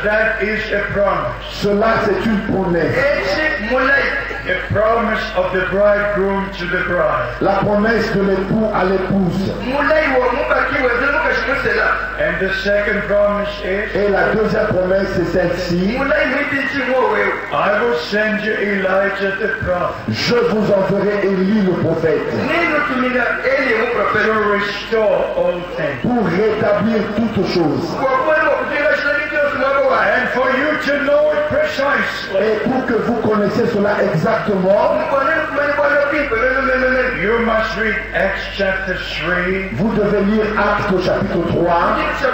That is a promise. Cela, c'est une promesse. A promise of the bridegroom to the bride. La promesse de l'époux à l'épouse. And the second promise is, Et la deuxième promesse, c'est celle-ci. I will send you Elijah the prophet Je vous enverrai Élie le prophète to restore all things. pour rétablir toutes choses. And for you to know it precisely, Et pour que vous connaissiez cela exactement, you must read Acts chapter 3, vous devez lire Actes au chapitre 3, 17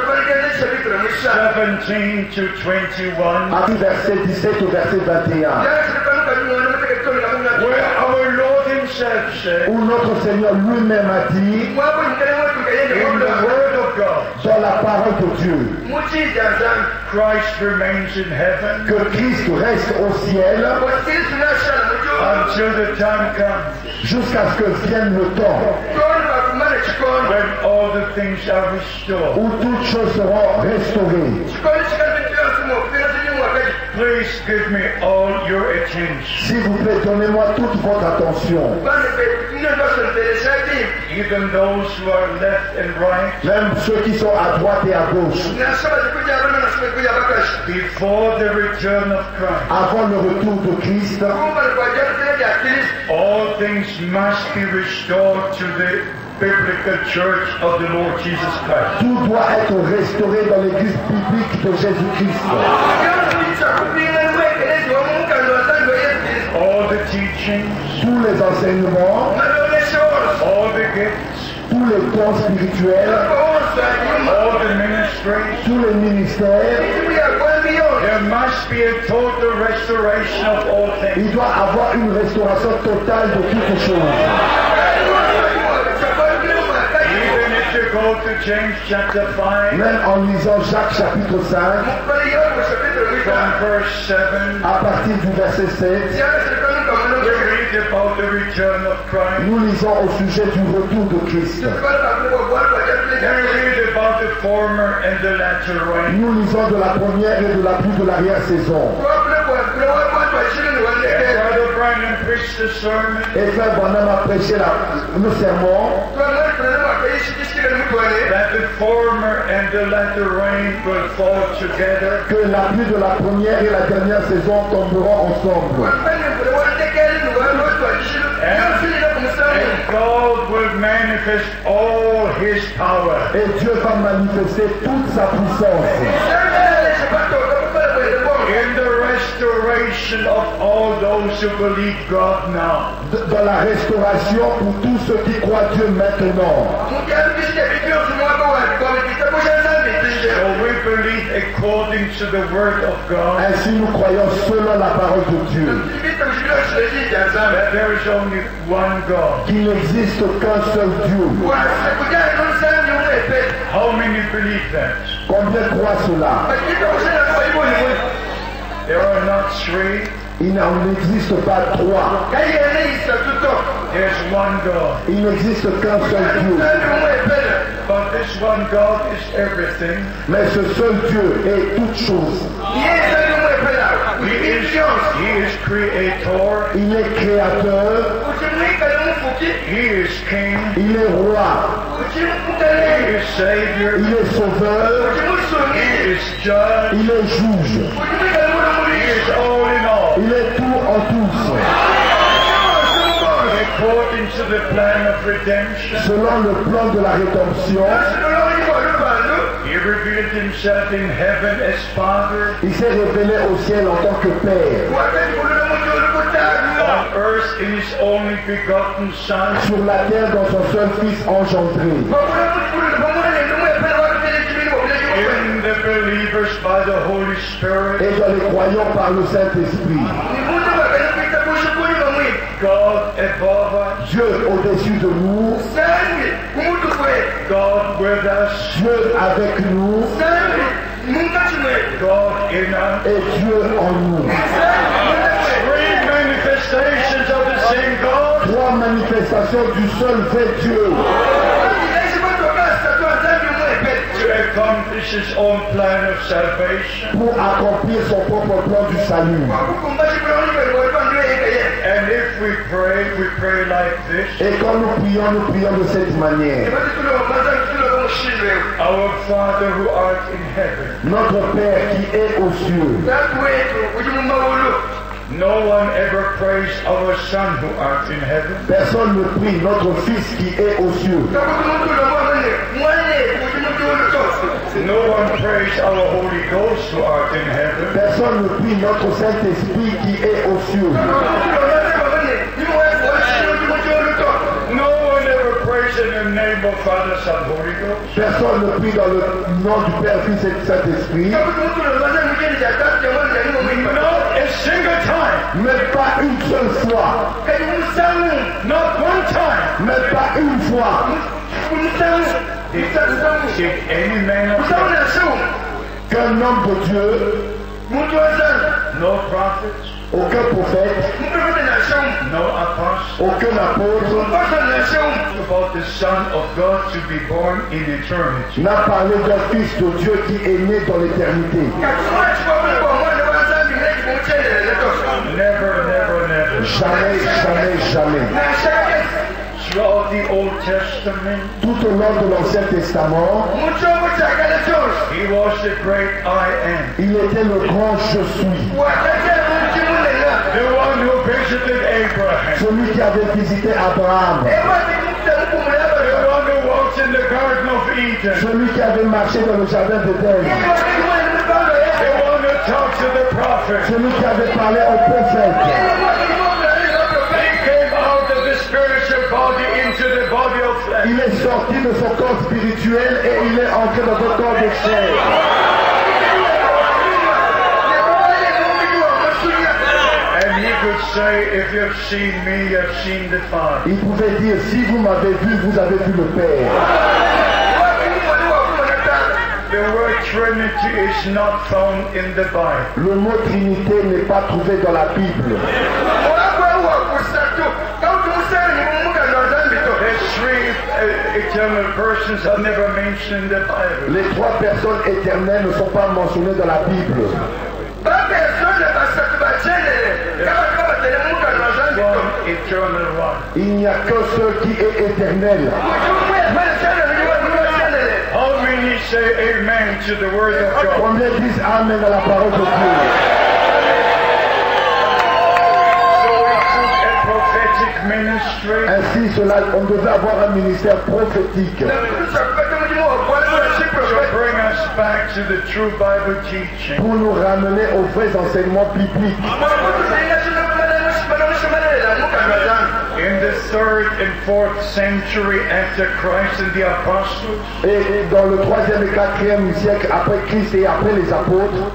to 21, à verset 17 au verset 21, where our Lord himself said, où notre Seigneur lui-même a dit, in the word of God, dans la parole de Dieu, Christ remains in heaven que Christ reste au ciel until the time comes jusqu'à ce que vienne le temps when all the things are restored. où toutes choses seront restaurées. Please give me all your attention. S'il vous plaît, donnez-moi toute votre attention. Even those who are left and right, Même ceux qui sont à droite et à gauche. before the return of Christ, Avant le retour de Christ, all things must be restored to the biblical church of the Lord Jesus Christ. tout doit être restauré dans l'église biblique de Jésus-Christ. All the teachings, Tous les enseignements, all the gifts, tous les dons spirituels, all the ministries, tous les ministères, there must be a total restoration of all things. il doit avoir une restauration totale de toutes choses. Even if you go to James chapter 5, Même en lisant Jacques chapitre 5, from verse 7, à partir du verset 7, we read about the return of Christ. Nous lisons au sujet du retour de Christ. We read about the former and the latter rain. Nous lisons de la première et de la pluie de l'arrière-saison. Brother Branham preached the sermon. Et Frère Branham a prêché le sermon That the former and the latter rain will fall together. que la pluie de la première et la dernière saison tomberont ensemble. And God will manifest all His power. Et Dieu va manifester toute sa puissance In the restoration of all those who believe God now. dans la restauration pour tous ceux qui croient Dieu maintenant. So we believe according to the word of God Ainsi nous croyons selon la parole de Dieu that there is only one God. qu'il n'existe qu'un seul Dieu. How many believe that? Combien croient cela? There are not three. Il n'existe pas trois. There's one God. Il n'existe qu'un seul Dieu. But this one God is everything. Mais ce seul Dieu est toute chose. He is creator. Il est créateur. He is king. Il est roi. He is savior. Il est sauveur. He is judge. Il est juge. He is all in all. Il est tout en tous. According to the plan of redemption, Selon le plan de la rédemption, He revealed Himself in heaven as Father, il s'est révélé au ciel en tant que Père. on earth in His only begotten Son, Sur la terre dans son seul Fils engendré. in the believers by the Holy Spirit. Et dans les croyants par le Saint-Esprit. God above us, Dieu au-dessus de nous. God with us, Dieu avec nous. God in us. Et Dieu en nous. Three manifestations of the same God. Trois manifestations du seul vrai Dieu. To accomplish His own plan of salvation. Pour accomplir son propre plan du salut. And if we pray like this. Et quand nous prions de cette manière. Our Father who art in heaven. Notre Père qui est aux cieux. No one ever prays our Son who art in heaven. Personne ne prie notre Fils qui est aux cieux. No one prays our Holy Ghost who art in heaven. Personne ne prie notre Saint-Esprit qui est aux cieux. No one ever prays in the name of Father, Son, Holy Ghost. Personne ne prie dans le nom du Père, Fils et du Saint-Esprit. Not a single time. Mais pas une seule fois. Not one time. Mais pas une fois. Did any man of God, Qu'un homme de Dieu, no prophets, aucun prophète, no apostles, aucun apôtre about the Son of God to be born in eternity. n'a parlé d'un Fils de Dieu qui est né dans l'éternité. Never, never, never. Jamais, jamais, jamais. Throughout the Old Testament, Tout au long de l'Ancien Testament, He was the great I am. il était le grand je suis. The one who visited Abraham. Celui qui avait visité Abraham. The one who walked in the Garden of Eden. Celui qui avait marché dans le jardin d'Éden. The one who talked to the prophet. Celui qui avait parlé au prophète. He came out of the spiritual body into the body of flesh. Il est sorti de son corps spirituel et il est entré dans un corps de chair. And he could say, if you have seen me, you have seen the Father. Il pouvait dire, si vous m'avez vu, vous avez vu le Père. The word Trinity is not found in the Bible. Le mot Trinité n'est pas trouvé dans la Bible. eternal persons are never mentioned in the Bible. Les trois personnes éternelles ne sont pas mentionnées dans la Bible. One eternal one. Il n'y a qu'un seul qui est éternel. How many say amen to the word of God? Combien disent Amen à la parole de Dieu? So we took a prophetic ministry. Ainsi, on devait avoir un ministère prophétique To bring us back to the true Bible teaching. pour nous ramener aux vrais enseignements bibliques. In the 3rd and 4th century after Christ and the apostles, Et dans le 3e et 4e siècle après Christ et après les apôtres,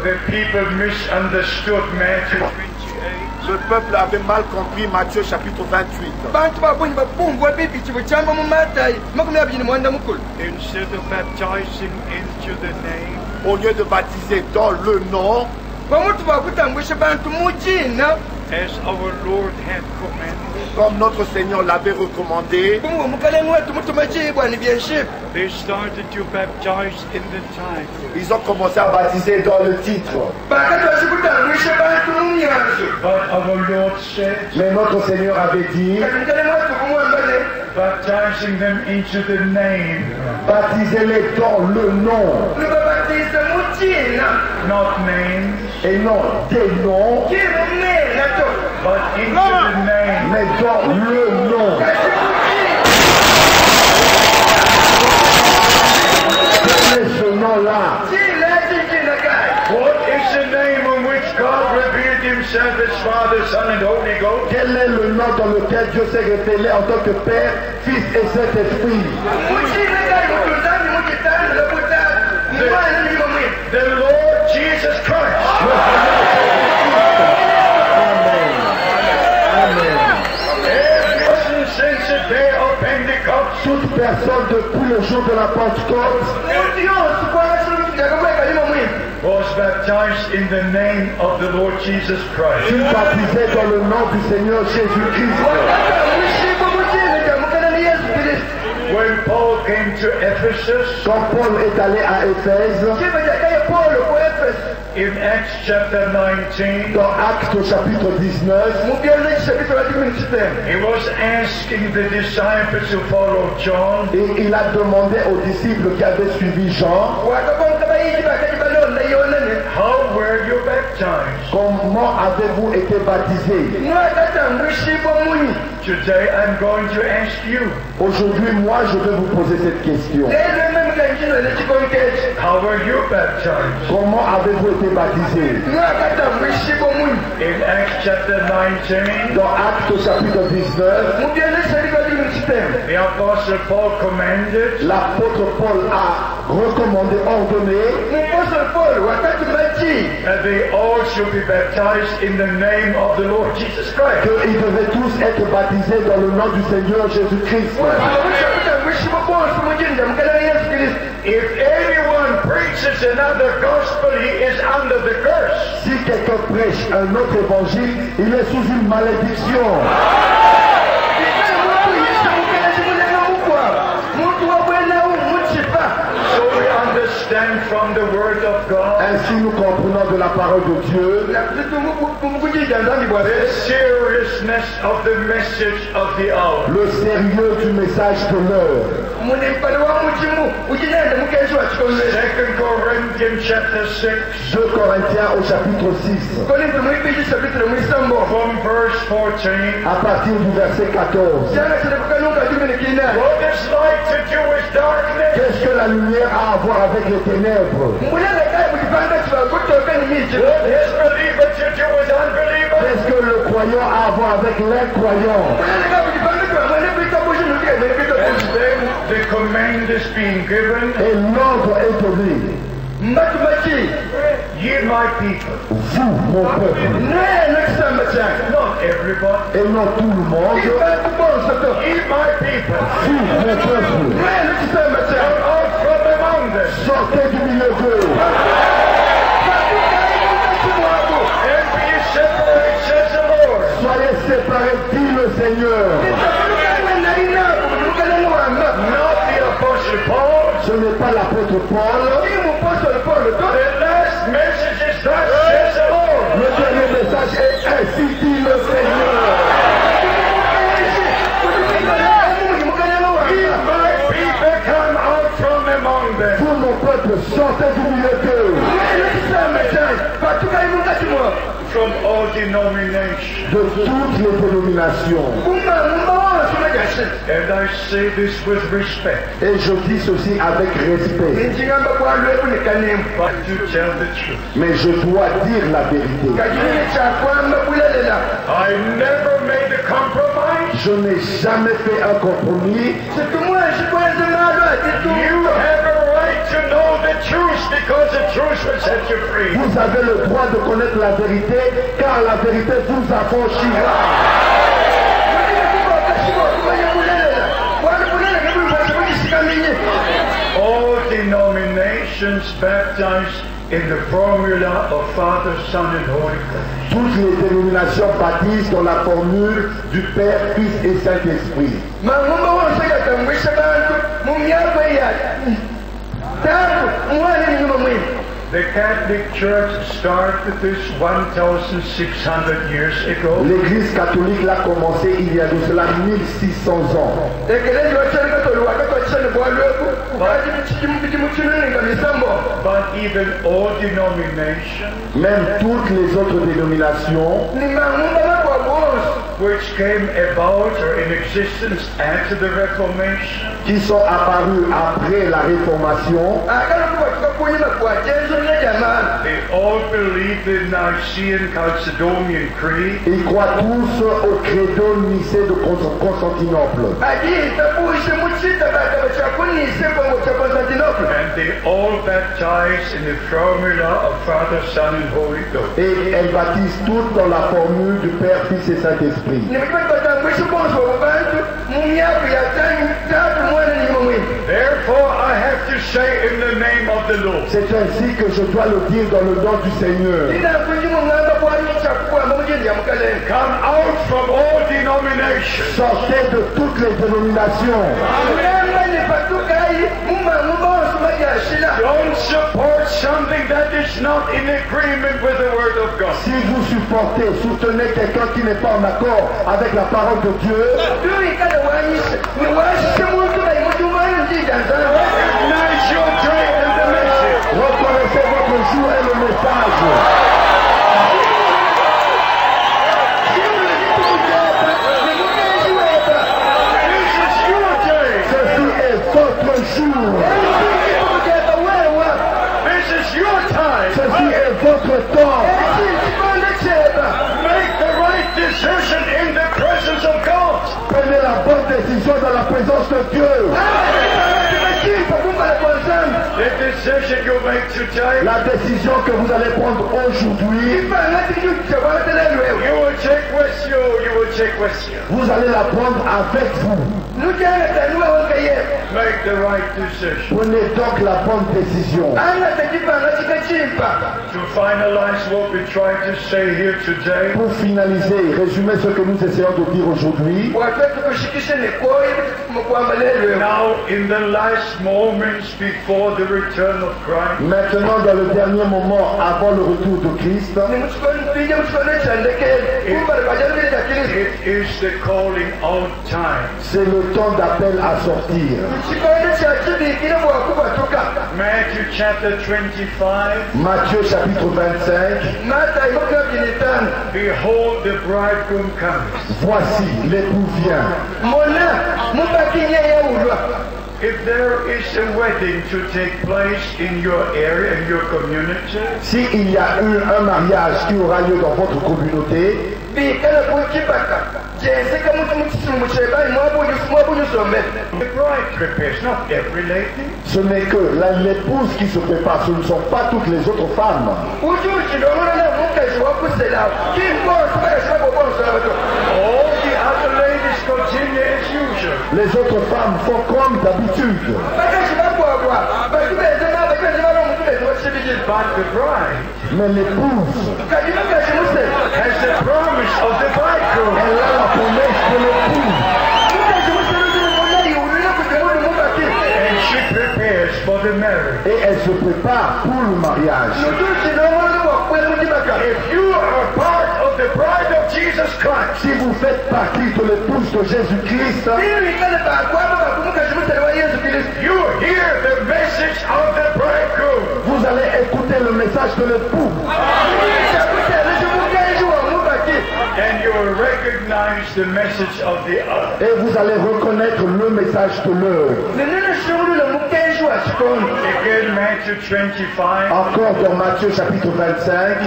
the people misunderstood Matthew 28. Le peuple avait mal compris Matthieu chapitre 28. Instead of baptizing into the name, Au lieu de baptiser dans le nom, as our Lord had commanded, comme notre Seigneur l'avait recommandé, they started to baptize in the title. ils ont commencé à baptiser dans le titre. But our Lord said, mais notre Seigneur avait dit, baptizing them into the name, baptisez-les dans le nom, not names, et non des noms, but into the name. mais dans le nom. Quel est ce nom-là? What is the name in which God revealed himself as Father, Son, and Holy Ghost? Quel est le nom dans lequel Dieu s'est révélé en tant que Père, Fils et Saint-Esprit? The Lord Jesus Christ. Ever since the day of Pentecost, Toute personne depuis le jour de la Pentecôte was baptized in the name of the Lord Jesus Christ. fut baptisée dans le nom du Seigneur Jésus-Christ. When Paul came to Ephesus, Quand Paul est allé à Éphèse, in Acts chapter 19, dans Actes chapitre 19, he was asking the disciples who followed John, et il a demandé aux disciples qui avaient suivi Jean, how were you baptized? comment avez-vous été baptisés? Today I'm going to ask you, Aujourd'hui, moi, je vais vous poser cette question. how were you baptized? Comment avez-vous été baptisés? In Acts chapter 19, Dans Actes chapitre 19, the apostle Paul commanded l'apôtre Paul a recommandé, ordonné that they all should be baptized in the name of the Lord Jesus Christ. qu'ils devaient tous être baptisés dans le nom du Seigneur Jésus-Christ. If anyone preaches another gospel, he is under the curse. Si quelqu'un prêche un autre évangile, il est sous une malédiction. So we understand from the word of God Ainsi, nous comprenons de la parole de Dieu the seriousness of the message of the hour. le sérieux du message de l'heure. 2 Corinthians chapter 6, 2 Corinthiens au chapitre 6, from verse 14. à partir du verset 14. What is light to do with darkness? Qu'est-ce que la lumière a à voir avec les ténèbres? What has believer to do with unbeliever? Qu'est-ce que le croyant a à voir avec l'incroyant? And then the command is being given, Et l'ordre est donné. ye my people. Vous, mon peuple, Not everybody. et non tout le monde, Ye my people. vous, mon peuple, Come out from among them. sortez du milieu d'eux And be ye separate, says the Lord. Soyez séparer, dit le Seigneur. Not the Apostle Paul. Ce n'est pas l'apôtre Paul. The last message is thus says the Lord. Le dernier message est ainsi dit le Seigneur. My people come out from among them. Tout mon peuple sortez du milieu d'eux. From all denominations. De toutes les dénominations. And I say this with respect. Et je dis ceci avec respect. But to tell the truth. Mais je dois dire la vérité. I never made a compromise. Je n'ai jamais fait un compromis. You have a right to know the truth because the truth will set you free. Vous avez le droit de connaître la vérité, car la vérité vous affranchira. All denominations baptized in the formula of Father, Son, and Holy Ghost. Toutes les dénominations baptisent dans la formule du Père, Fils et Saint-Esprit. The Catholic Church started this 1,600 years ago. L'Église catholique l'a commencé il y a de cela 1600 ans. But even all denominations, Même toutes les autres dénominations which came about or in existence after the Reformation, qui sont apparues après la Réformation, they all believe the Nicene Chalcedonian Creed. ils croient tous au credo nicée de Constantinople. And they all baptize in the formula of Father, Son, and Holy Ghost. Et elles baptisent toutes dans la formule du Père, Fils et Saint-Esprit. Therefore, I have to say in the name of the Lord. C'est ainsi que je dois le dire dans le nom du Seigneur. Come out from all denominations. Sortez de toutes les dénominations. Don't support something that is not in agreement with the Word of God. Si vous supportez, soutenez quelqu'un qui n'est pas en accord avec la parole de Dieu, Recognize your day and the message. reconnaissez votre jour et le message. This is your day. Ceci est votre jour. This is your time. Ceci est votre temps. Make the right decision in the presence of God. Prenez la bonne décision dans la présence de Dieu. The decision you make today, La décision que vous allez prendre aujourd'hui, you will take with you. You will take with you. vous allez la prendre avec vous. Make the right decision. Prenez donc la bonne décision. To finalize what we try to say here today, Pour finaliser, résumer ce que nous essayons de dire aujourd'hui, now in the last moments before the return of Christ, maintenant dans le dernier moment avant le retour de Christ, it is the calling out time. c'est le temps d'appel à sortir. Matthew chapter 25, Matthieu chapitre 25, behold the bridegroom comes. voici l'époux vient. If there is a wedding to take place in your area, in your community, S'il y a eu un mariage qui aura lieu dans votre communauté, the bride prepares, not every lady. ce n'est que l'épouse qui se prépare, ce ne sont pas toutes les autres femmes. All the other ladies continue as usual. Les autres femmes font comme d'habitude. But the bride Mais l'épouse, has the promise of the bridegroom. elle a prépare pour le mariage. If you are part of the bride of Jesus Christ, Si vous faites partie de l'épouse de Jésus-Christ, you hear the message of the bridegroom. vous allez écouter le message de l'époux. And you will recognize the message of the other. Et vous allez reconnaître le message de l'autre. Again, Matthew 25, Encore dans Matthieu chapitre 25,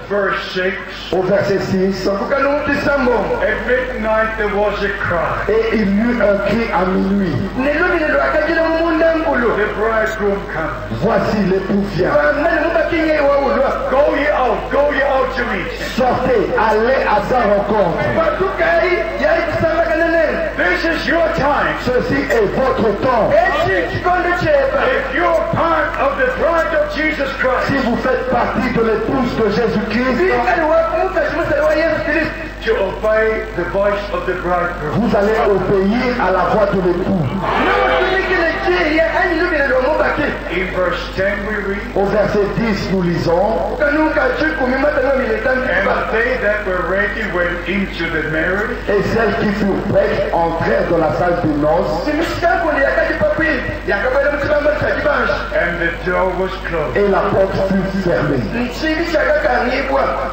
verse 6. au verset 6. At midnight there was a cry. Et il y eut un cri à minuit. The bridegroom comes. Voici l'époux vient. Go ye out to meet him. Sortez, allez à sa rencontre. This is your time. Ceci est votre temps. If you're part of the bride of Jesus Si Christ, vous faites partie de l'épouse de Jésus-Christ, to obey the voice of the bridegroom. vous allez obéir à la voix de l'époux. In verse 10 we read, Au verset 10, nous lisons, and they that were ready went into the marriage, et celles qui furent prêtes entrèrent dans la salle de noces, and the door was closed. et la porte fut fermée.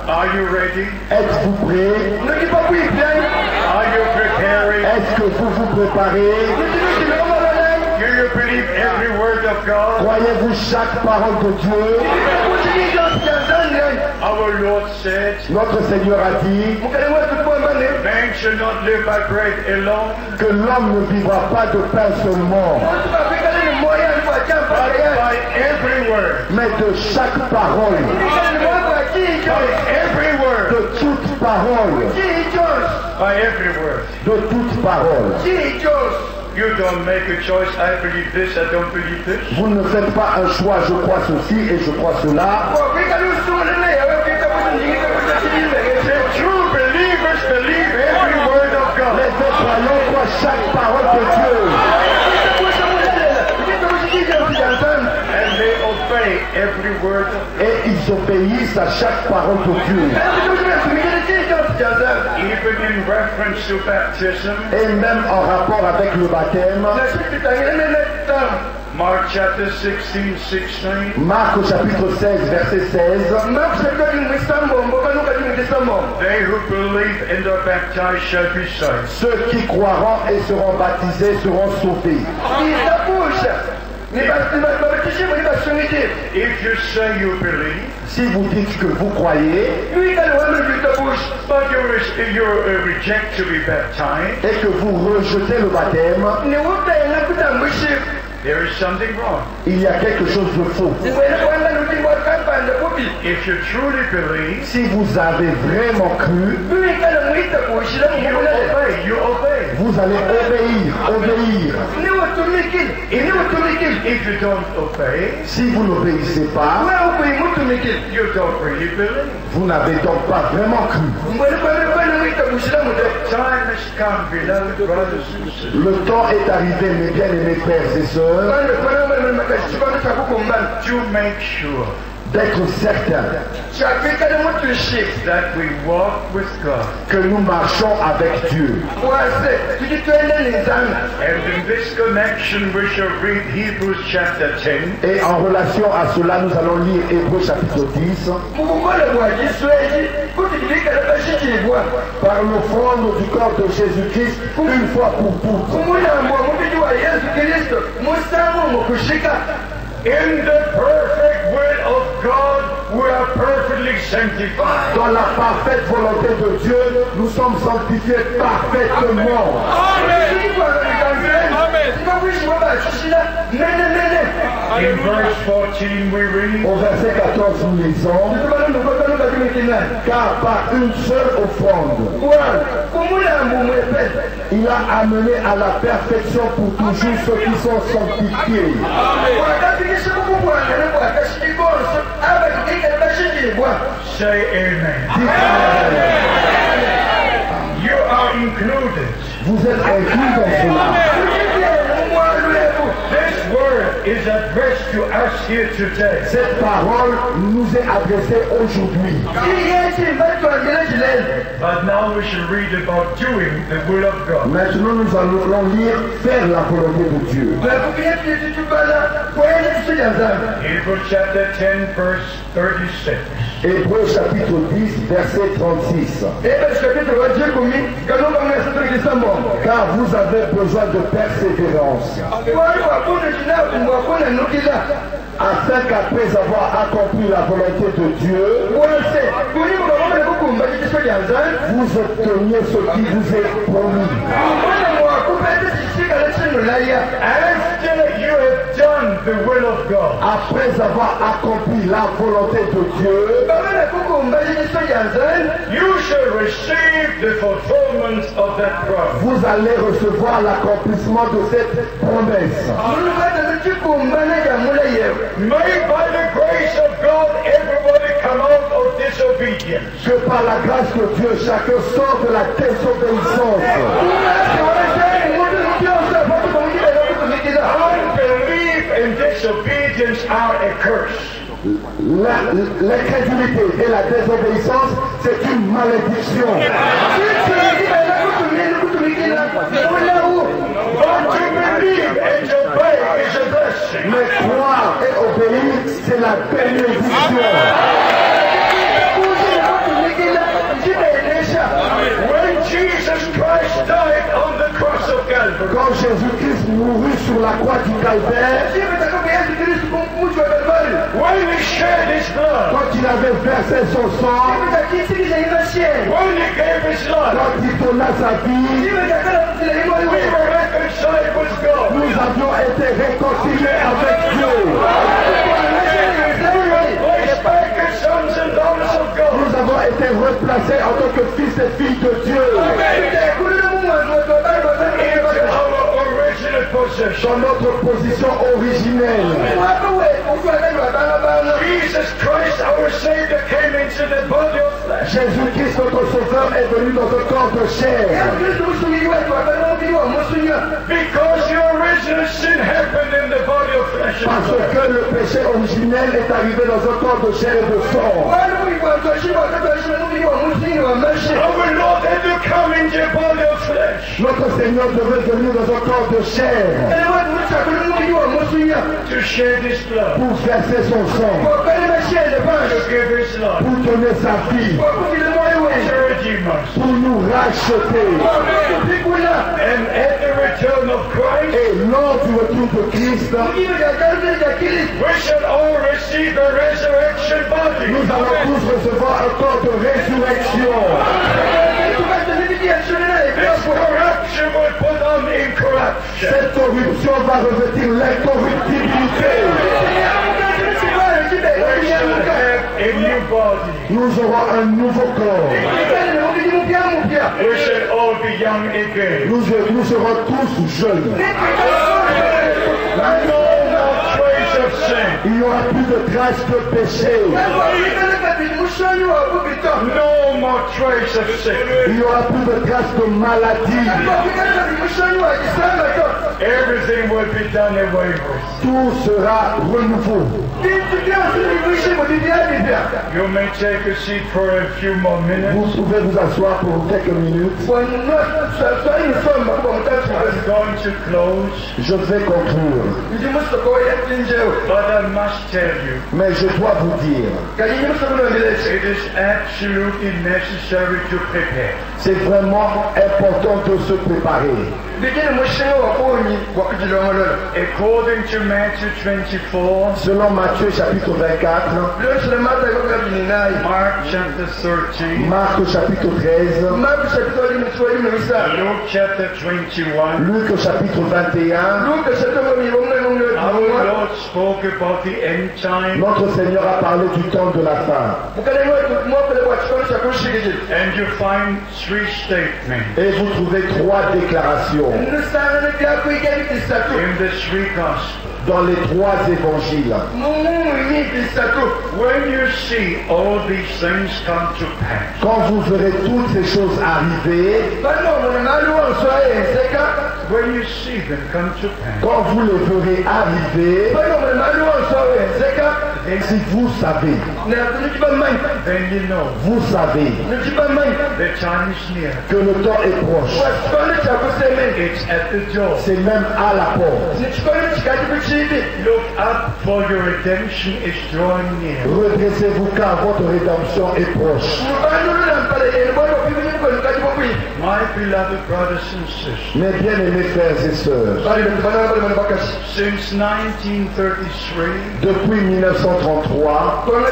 Are you ready? Êtes-vous prêts? Are you preparing? Est-ce que vous vous préparez? Do you believe every word of God? Croyez-vous chaque parole de Dieu? Our Lord said, Notre Seigneur a dit man shall not live by bread alone, que l'homme ne vivra pas de pain seulement, but by every word. mais de chaque parole, By every word. de toute parole, By every word. de toute parole. You don't make a choice, I believe this, I don't believe this. Vous ne faites pas un choix, je crois ceci et je crois cela. The true believers believe every word of Les God. vrais croyants croient chaque parole de Dieu. And they obey every word of God. Et ils obéissent à chaque parole de Dieu. Even in reference to baptism, Et même en rapport avec le baptême, Mark chapter 16, 16. Marc au chapitre 16, verset 16, They who believe and are baptized shall be saved. ceux qui croiront et seront baptisés seront sauvés. If you say you believe, Si vous dites que vous croyez but you reject to be baptized, et que vous rejetez le baptême, there is something wrong. il y a quelque chose de faux. If you truly believe, Si vous avez vraiment cru, you obey. vous allez obéir. If you don't obey, Si vous n'obéissez pas, you don't really believe. vous n'avez donc pas vraiment cru. Time has come, beloved brothers and sisters, Le temps est arrivé, mes bien-aimés frères et sœurs, to make sure d'être certains that we walk with God. que nous marchons avec Dieu. And in this connection, we shall read Hebrews chapter 10. Et en relation à cela, nous allons lire Hébreux chapitre 10. Par l'offrande du corps de Jésus-Christ, une fois pour toutes. In the perfect will of God, we are perfectly sanctified. Dans la parfaite volonté de Dieu, nous sommes sanctifiés parfaitement. In verse 14 we read, Au verset 14, nous lisons, car par une seule offrande, il a amené à la perfection pour toujours ceux qui sont sanctifiés. say amen. You are included. Vous êtes inclus dans cela. This word is addressed to us here today. Cette parole nous est adressée aujourd'hui. But now we should read about doing the will of God. Maintenant, nous allons lire faire la volonté de Dieu. Hebrews chapter 10, verse 36. Hébreux chapitre 10, verset 36. Car vous avez besoin de persévérance, afin qu'après avoir accompli la volonté de Dieu, vous obteniez ce qui vous est promis. After you have done the will of God, Après avoir accompli la volonté de Dieu, you shall receive the fulfillment of that promise. vous allez recevoir l'accomplissement de cette promesse. May by the grace of God everybody come out of disobedience. Que par la grâce de Dieu, chacun sort de la désobéissance. Unbelief and disobedience are a curse. L'incrédulité et la désobéissance, c'est une malédiction. But to believe and obey is a blessing. Mais croire et obéir, c'est la bénédiction. When Jesus Christ died on the cross of Calvary, Quand Jésus-Christ mourut sur la croix du Calvaire, when he shed his blood, quand il avait versé son sang, when he gave his life, quand il donna sa vie, we were reconciled with God. nous avions été réconciliés avec Dieu. Placed back as sons and daughters of God. Nous avons été replacés en tant que fils et filles de Dieu Into our original possession. dans notre position originelle. Jesus Christ, our Savior, came into the body of flesh. Jésus-Christ, notre Sauveur, est venu dans un corps de chair. Because your original sin happened in the body of flesh. Parce que le péché originel est arrivé dans un corps de chair et de sang. Our Lord had to come into the body of flesh Notre Seigneur devait venir dans un corps de chair to shed his blood, pour verser son sang, to give his life, pour donner sa vie, to redeem us. pour nous racheter. And at the return of Christ, Et lors du retour de Christ, we shall all receive a resurrection body. nous allons tous recevoir un corps de résurrection. This corruption will put on incorruption. Cette corruption va revêtir l'incorruptibilité. We shall have a new body. Nous aurons un nouveau corps. We shall all be young again. Nous serons tous jeunes. No more trace of sin. Il n'y aura plus de traces de péché. No more trace of sin. Il n'y aura plus de traces de maladie. Everything will be done away with. Tout sera renouveau. You may take a seat for a few more minutes. Vous pouvez vous asseoir pour quelques minutes. I'm going to close, Je vais conclure. but I must tell you, Mais je dois vous dire, it is absolutely necessary to prepare. c'est vraiment important de se préparer. According to Matthew 24, Selon Matthieu chapitre 24, Mark chapter 13, Marc chapitre 13, Luke chapter 21, Luc chapitre 21, our Lord spoke about the end time, notre Seigneur a parlé du temps de la fin. and you find three statements Et vous trouvez 3 déclarations in the three Gospels. dans les 3 évangiles. When you see all these things come to pass, Quand vous verrez toutes ces choses arriver, when you see them come to pass, quand vous les verrez arriver, si vous savez, then you know vous savez the time is near. que le temps est proche. It's at the door. C'est même à la porte. Look up, for your redemption is drawing near. Redressez-vous car votre rédemption est proche. My beloved brothers and sisters, Mes bien-aimés frères et sœurs, since 1933, depuis 1933, when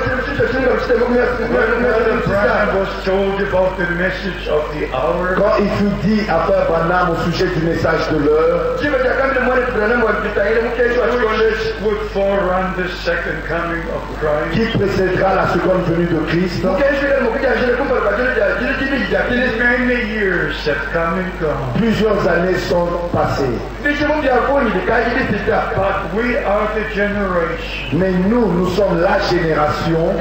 Brother Branham was told about the message of the hour, quand il fut dit à Frère Branham au sujet du message de l'heure, which would forerun the second coming of Christ, qui précédera la seconde venue de Christ, many years have come and gone. plusieurs années sont passées. But we are the generation Mais nous sommes la génération who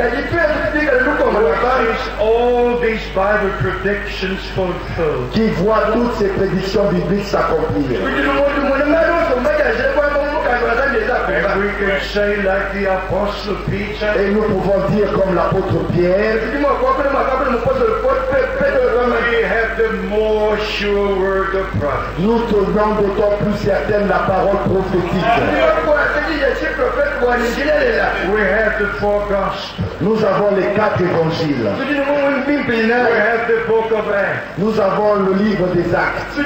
sees all these Bible predictions fulfilled. qui voit toutes ces prédictions bibliques s'accomplir. And we can say like the Apostle Peter, Et nous pouvons dire comme l'apôtre Pierre, we have the more sure word of prophet. nous tenons d'autant plus certaine la parole prophétique. We have the four gospels. Nous avons les 4 évangiles. We have the book of Acts. Nous avons le livre des Actes.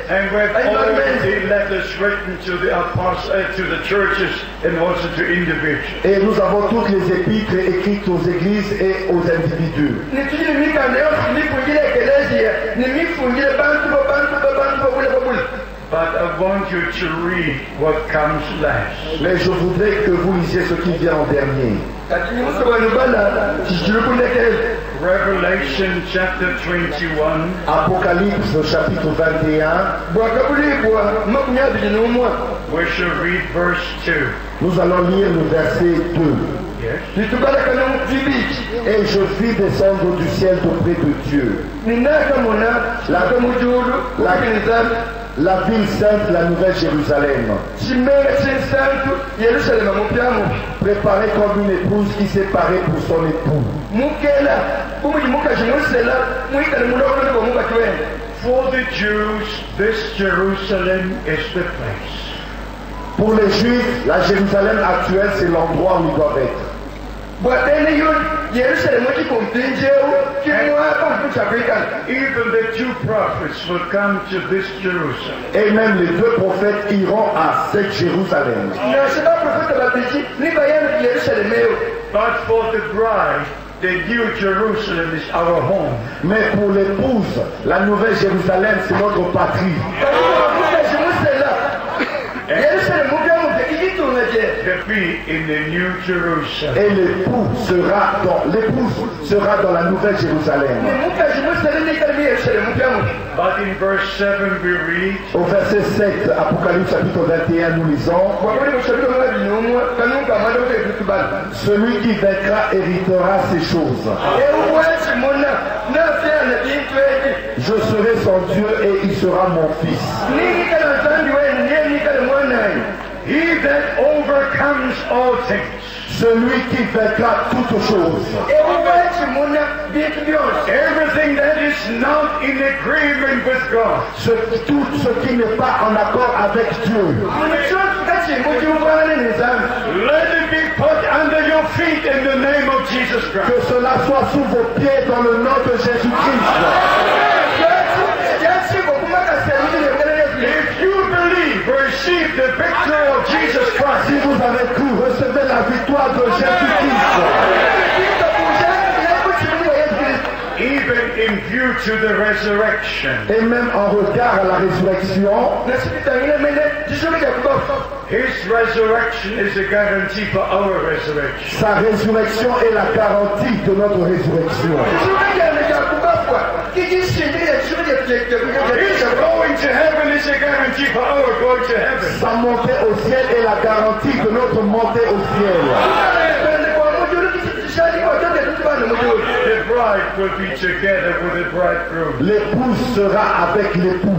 And we have all the letters written to the apostles, to the churches, and also to individuals. Et nous avons toutes les épîtres écrites aux églises et aux individus. But I want you to read what comes last. Mais je voudrais que vous lisiez ce qui vient en dernier. Revelation chapter 21. Apocalypse chapitre 21. We shall read verse 2. Nous allons lire le verset 2. Yes. Et je vis descendre du ciel d'auprès de Dieu la ville sainte, la nouvelle Jérusalem, préparée comme une épouse qui s'est parée pour son époux. For the Jews, this Jerusalem is the place. Pour les Juifs, la Jérusalem actuelle, c'est l'endroit où ils doivent être. Even the two prophets will come to this Jerusalem. Et même les 2 prophètes iront à cette Jérusalem. But for the bride, the New Jerusalem is our home. Mais pour l'épouse, la nouvelle Jérusalem, c'est notre patrie. To be in the New Jerusalem. Et l'épouse sera dans la nouvelle Jérusalem. But in verse 7 we read, Au verset 7, Apocalypse chapitre 21, nous lisons, celui qui vaincra héritera ces choses. Je serai son Dieu et il sera mon fils. he that overcomes all things. Celui qui vaincra toutes choses. Everything that is not in agreement with God. Tout ce qui n'est pas en accord avec Dieu. Let it be put under your feet in the name of Jesus Christ. Que cela soit sous vos pieds dans le nom de Jésus-Christ. If you believe, receive the victory of Jesus Christ. Si vous avez cru, recevez la victoire de Jésus-Christ. Even in view to the resurrection. Et même en regard à la résurrection, His resurrection is a guarantee for our resurrection. sa résurrection est la garantie de notre résurrection. His going to heaven is a guarantee for our going to heaven. Sa montée au ciel est la garantie de notre montée au ciel. The bride will be together with the bridegroom. L'épouse sera avec l'époux.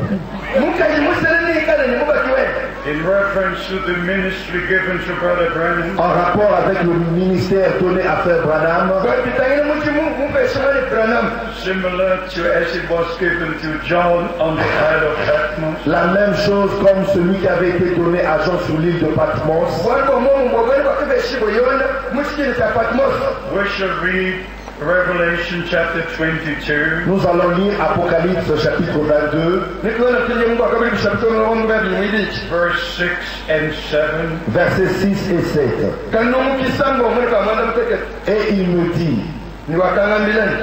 In reference to the ministry given to Brother Branham, en rapport avec le ministère donné à Frère Branham, similar to as it was given to John on the Isle of Patmos, la même chose comme celui qui avait été donné à Jean sur l'île de Patmos. we shall read Revelation chapter 22, Nous allons lire Apocalypse chapitre 22, verse 6 and 7. versets 6 et 7. Et il me dit,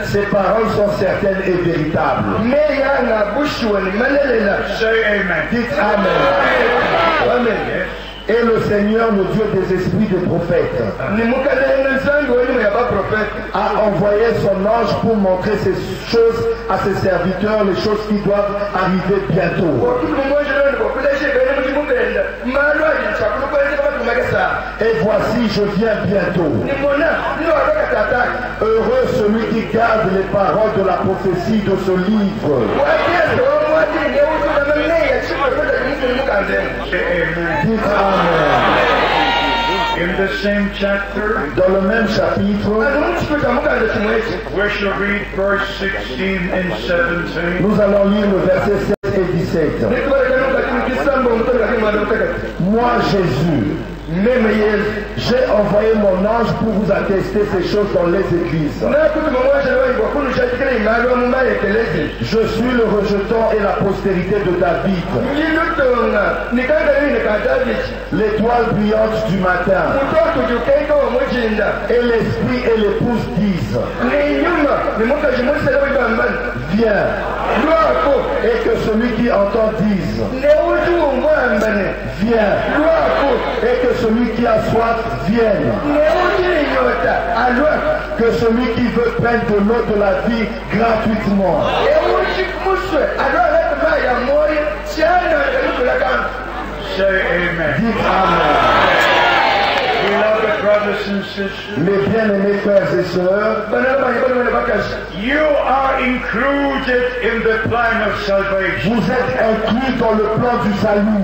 ces paroles sont certaines et véritables. Say amen. Dites Amen. Yes. Et le Seigneur, le Dieu des esprits des prophètes, a envoyé son ange pour montrer ces choses à ses serviteurs, les choses qui doivent arriver bientôt. Et voici, je viens bientôt. Heureux celui qui garde les paroles de la prophétie de ce livre. Dites Amen. In the same chapter, Dans le même chapitre, we shall read verse 16 and 17. nous allons lire le verset 7 et 17. Moi, Jésus, j'ai envoyé mon ange pour vous attester ces choses dans les églises. Je suis le rejeton et la postérité de David, l'étoile brillante du matin. Et l'esprit et l'épouse disent, viens. Et que celui qui entend dise, viens. Et que celui qui a soif vienne. Que celui qui veut prendre de l'eau de la vie gratuitement. Say amen. Dites Amen. Beloved brothers and sisters, Mes bien-aimés frères et sœurs, you are included in the plan of salvation. vous êtes inclus dans le plan du salut.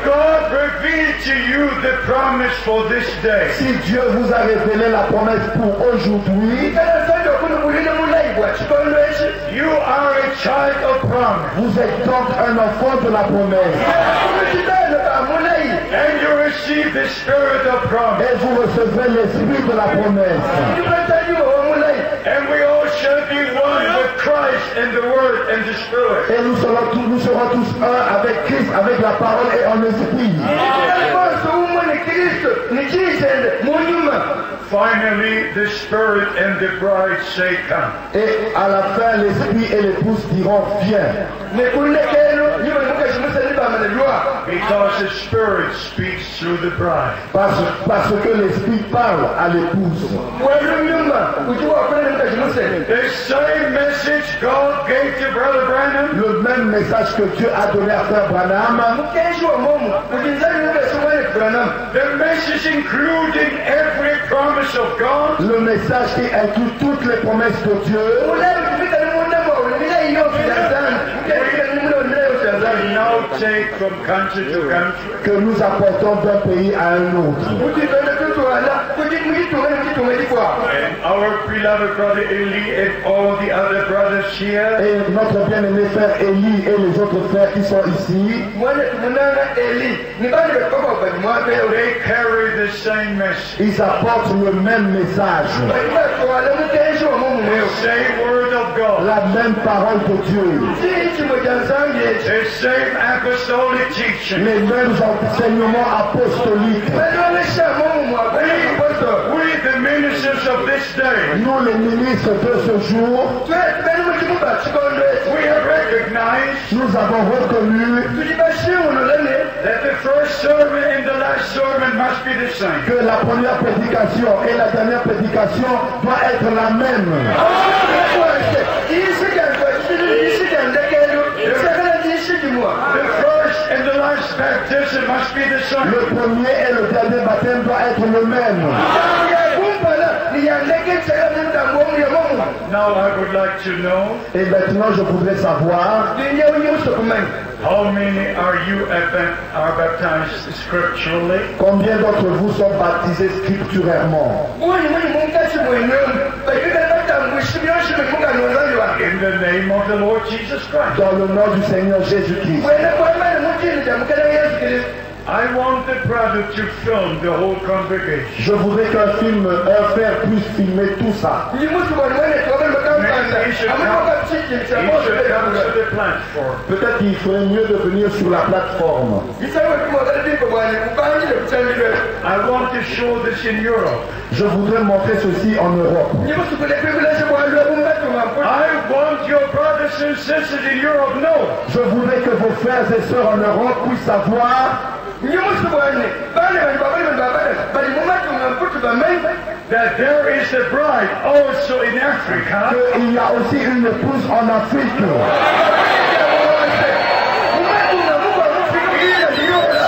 God revealed to you the promise for this day. Si Dieu vous a révélé la promesse pour aujourd'hui, You are a child of promise. vous êtes donc un enfant de la promesse. And you receive the spirit of promise. Et vous recevez l'esprit de la promesse. And we all shall be one with Christ and the Word and the Spirit. Et nous serons tous un avec Christ, avec la parole et en esprit. Finally, the Spirit and the bride say, come. Et à la fin, l'esprit et l'épouse diront, viens. Because the Spirit speaks through the bride. Parce que l'esprit parle à l'épouse. The same message God gave to Brother Branham, Le même message que Dieu a donné à Frère Branham, the message including every promise of God, le message qui inclut toutes les promesses de Dieu, we now take from country to country. que nous apportons d'un pays à un autre. And our beloved brother Eli and all the other brothers here, Et notre bien-aimé frère Élie et les autres frères qui sont ici, they carry the same message. ils apportent le même message, The same word of God. la même parole de Dieu, The same apostolic teaching. les mêmes enseignements apostoliques. We, the ministers of this day, Nous, les ministres de ce jour, we have recognized nous avons reconnu that the first sermon and the last sermon must be the same. que la première prédication et la dernière prédication doit être la même. The first and the last baptism must be the same. Le premier et le dernier baptême doit être le même. now I would like to know, Et maintenant, je voudrais savoir how many are baptized scripturally? combien d'entre vous sont baptisés scripturairement. In the name of the Lord Jesus Christ. Dans le nom du Seigneur Jésus-Christ. I want the brother to film the whole congregation. Je voudrais qu'un frère puisse filmer tout ça. He should come to the platform. Peut-être qu'il ferait mieux de venir sur la plateforme. I want to show this in Europe. Je voudrais montrer ceci en Europe. I want your brothers and sisters in Europe know. Je voudrais que vos frères et sœurs en Europe puissent savoir that there is a bride also in Africa. qu'il y a aussi une épouse en Afrique.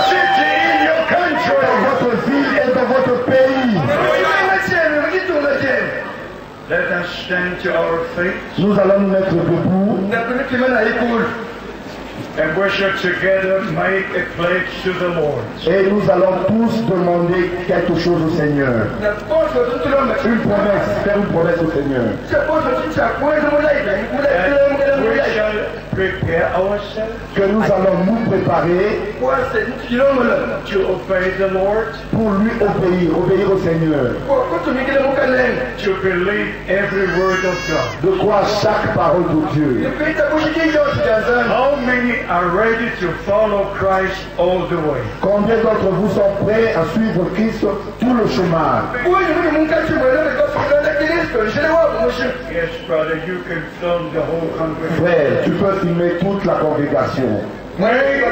City in your country. Dans votre ville et dans votre pays. Let us stand to our feet Nous allons nous mettre debout and worship together, make a pledge to the Lord. et nous allons tous demander quelque chose au Seigneur. Une promesse, faire une promesse au Seigneur. And we shall prepare ourselves Que nous allons nous préparer to obey the Lord, pour lui obéir au Seigneur. to believe every word of God. De croire chaque parole de Dieu. How many are ready to follow Christ all the way? Combien d'entre vous sont prêts à suivre Christ tout le chemin? Yes, brother, you can film the whole congregation. Frère, tu peux filmer toute la congrégation. May the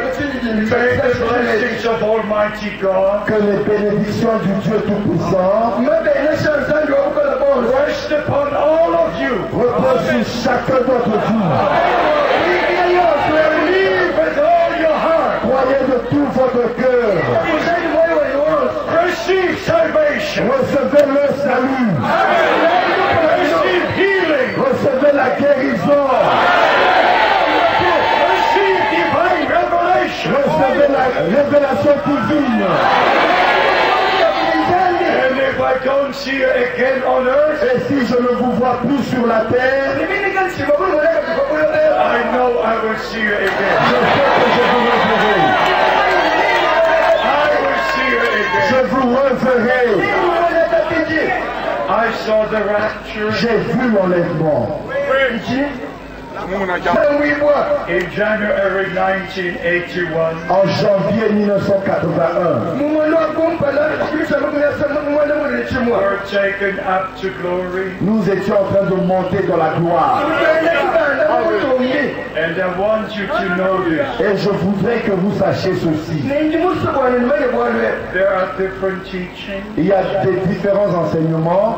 blessings of Almighty God Que les bénédictions du Dieu Tout-Puissant rest upon all of you. reposent sur chacun d'entre vous. Believe with all your heart. Croyez de tout votre cœur. Receive salvation. Recevez le salut. Receive healing. Recevez la guérison. Receive divine revelation. Recevez la révélation divine. And if I don't see you again on earth, Et si je ne vous vois plus sur la terre, I know I will see you je again. sais que je vous reverrai. I will see you Je again. vous reverrai. I saw the rapture J'ai vu l'enlèvement. in January 1981. En janvier 1981. Were taken up to glory. Nous étions en train de monter dans la gloire. And I want you to know this. Et je voudrais que vous sachiez ceci. There are different teachings, Il y a des différents enseignements,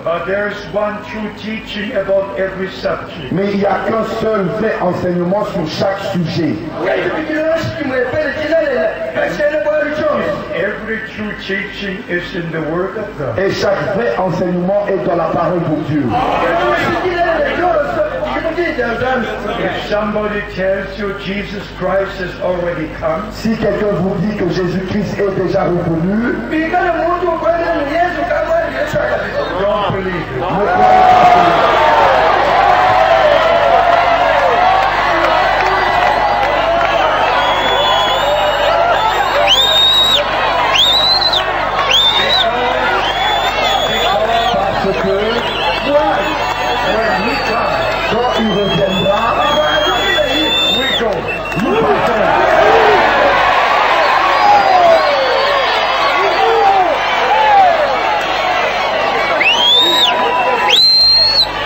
but there is one true teaching about every subject. mais il n'y a qu'un seul vrai enseignement sur chaque sujet. Every true teaching is in the Word of God. Et chaque vrai enseignement est dans la parole de Dieu. If somebody tells you Jesus Christ has already come, Si quelqu'un vous dit que Jésus-Christ est déjà revenu, don't believe it. ne croyez pas. Parce que When He comes, quand il reviendra, we go. nous partons.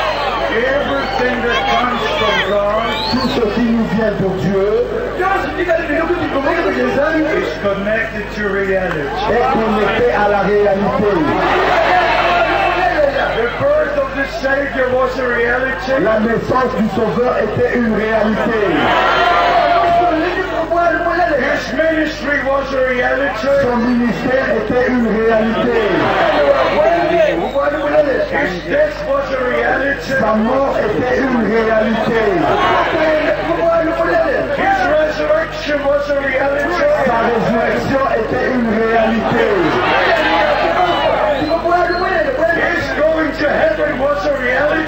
Everything that comes from God Tout ce qui nous vient de Dieu is connected to reality. est connecté à la réalité. The birth of the Savior was a reality. La naissance du Sauveur était une réalité. His ministry was a reality. Son ministère était une réalité. His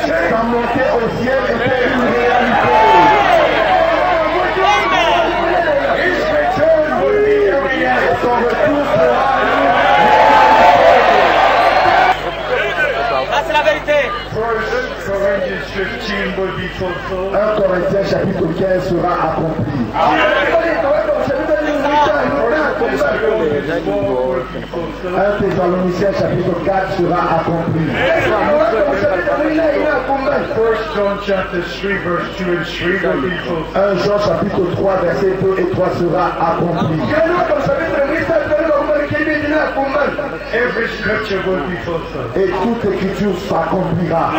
Sa montée au ciel était une réalité. His return will be a reality. Son retour sera Ça, c'est la vérité. 1 Corinthians 15 will be fulfilled. 1 Corinthiens chapitre 15 sera accompli. 1 Thessaloniciens chapitre 4 sera accompli. 1 John chapter 3 verse 2 and 3 will be fulfilled. 1 Jean chapitre 3 verset 2 et 3 sera accompli. Every scripture will be fulfilled. Et toute écriture s'accomplira.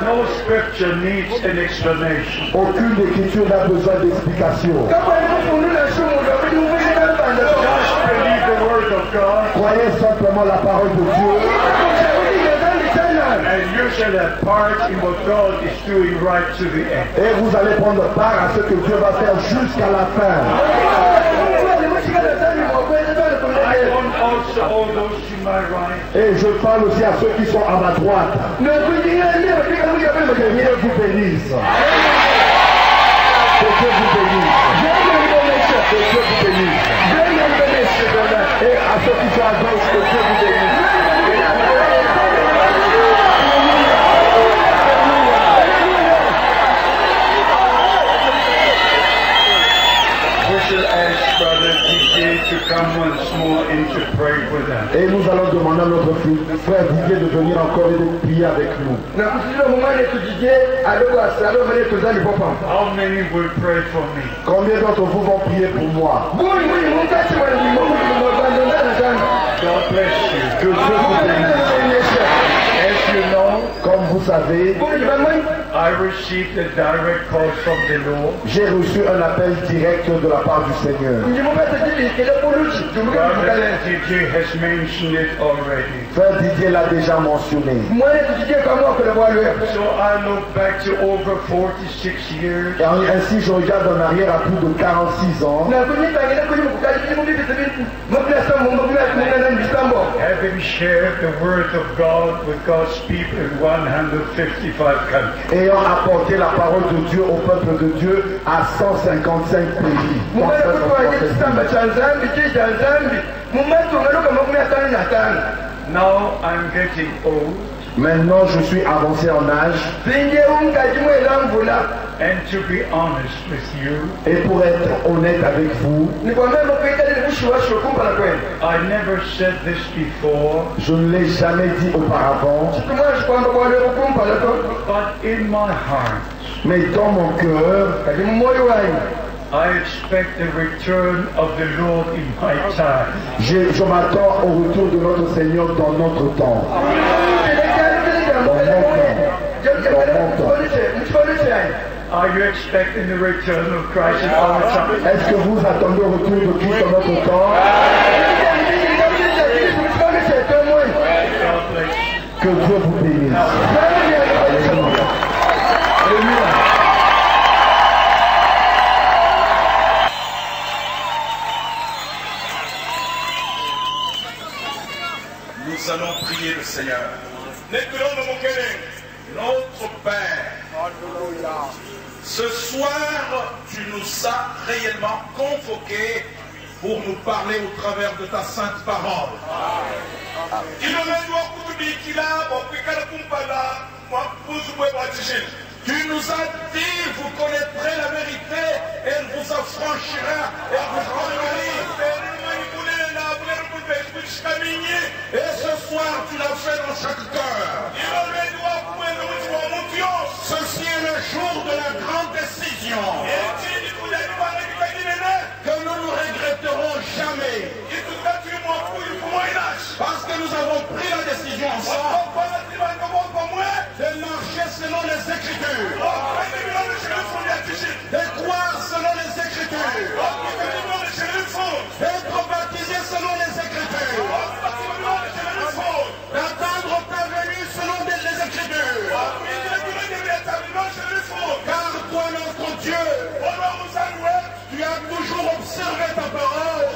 No scripture needs an explanation. Aucune écriture n'a besoin d'explication. Just believe the word of God Croyez simplement la parole de Dieu and you shall have part in what God is doing right to the end. et vous allez prendre part à ce que Dieu va faire jusqu'à la fin. I want also all those to my right. Et je parle aussi à ceux qui sont à ma droite. Que Dieu vous bénisse. Que Dieu vous bénisse. Que Dieu vous bénisse. Et à ceux qui sont à gauche, que Dieu vous bénisse. We shall ask Brother DJ to come once more and to pray with us. Et nous allons demander à notre frère Didier de venir encore et de prier avec nous. How many will pray for me? Combien d'entre vous vont prier pour moi? God bless you. Que Dieu vous bénisse. As you know, Comme vous savez, I received a direct call from the Lord. j'ai reçu un appel direct de la part du Seigneur. Brother DJ has mentioned it already. Frère Didier l'a déjà mentionné. So I look back to over 46 years. Et ainsi, je regarde en arrière à plus de 46 ans, Having shared the word of God with God's people in 155 countries. ayant apporté la parole de Dieu au peuple de Dieu à 155 pays. Now I'm getting old, Maintenant, je suis avancé en âge and to be honest with you, et pour être honnête avec vous, I never said this before, je ne l'ai jamais dit auparavant, but in my heart, mais dans mon cœur, I expect the return of the Lord in my time. je m'attends au retour de notre Seigneur dans notre temps. Are you expecting the return of Christ in our time? Est-ce que vous attendez au retour de Christ dans notre temps? God bless you. Que Dieu vous bénisse. Alléluia. Nous allons prier le Seigneur. Notre Père, ce soir, tu nous as réellement convoqués pour nous parler au travers de ta sainte parole. Tu nous as dit, vous connaîtrez la vérité, et elle vous affranchira, et elle vous rendra libre. Et ce soir, tu l'as fait dans chaque cœur. Ceci est le jour de la grande décision. Que nous ne regretterons jamais. Parce que nous avons pris la décision ensemble de marcher selon les Écritures. De croire selon les Écritures. D'être baptisé selon les Écritures. D'attendre ta venue selon les Écritures. Car toi, notre Dieu, tu as toujours observé ta parole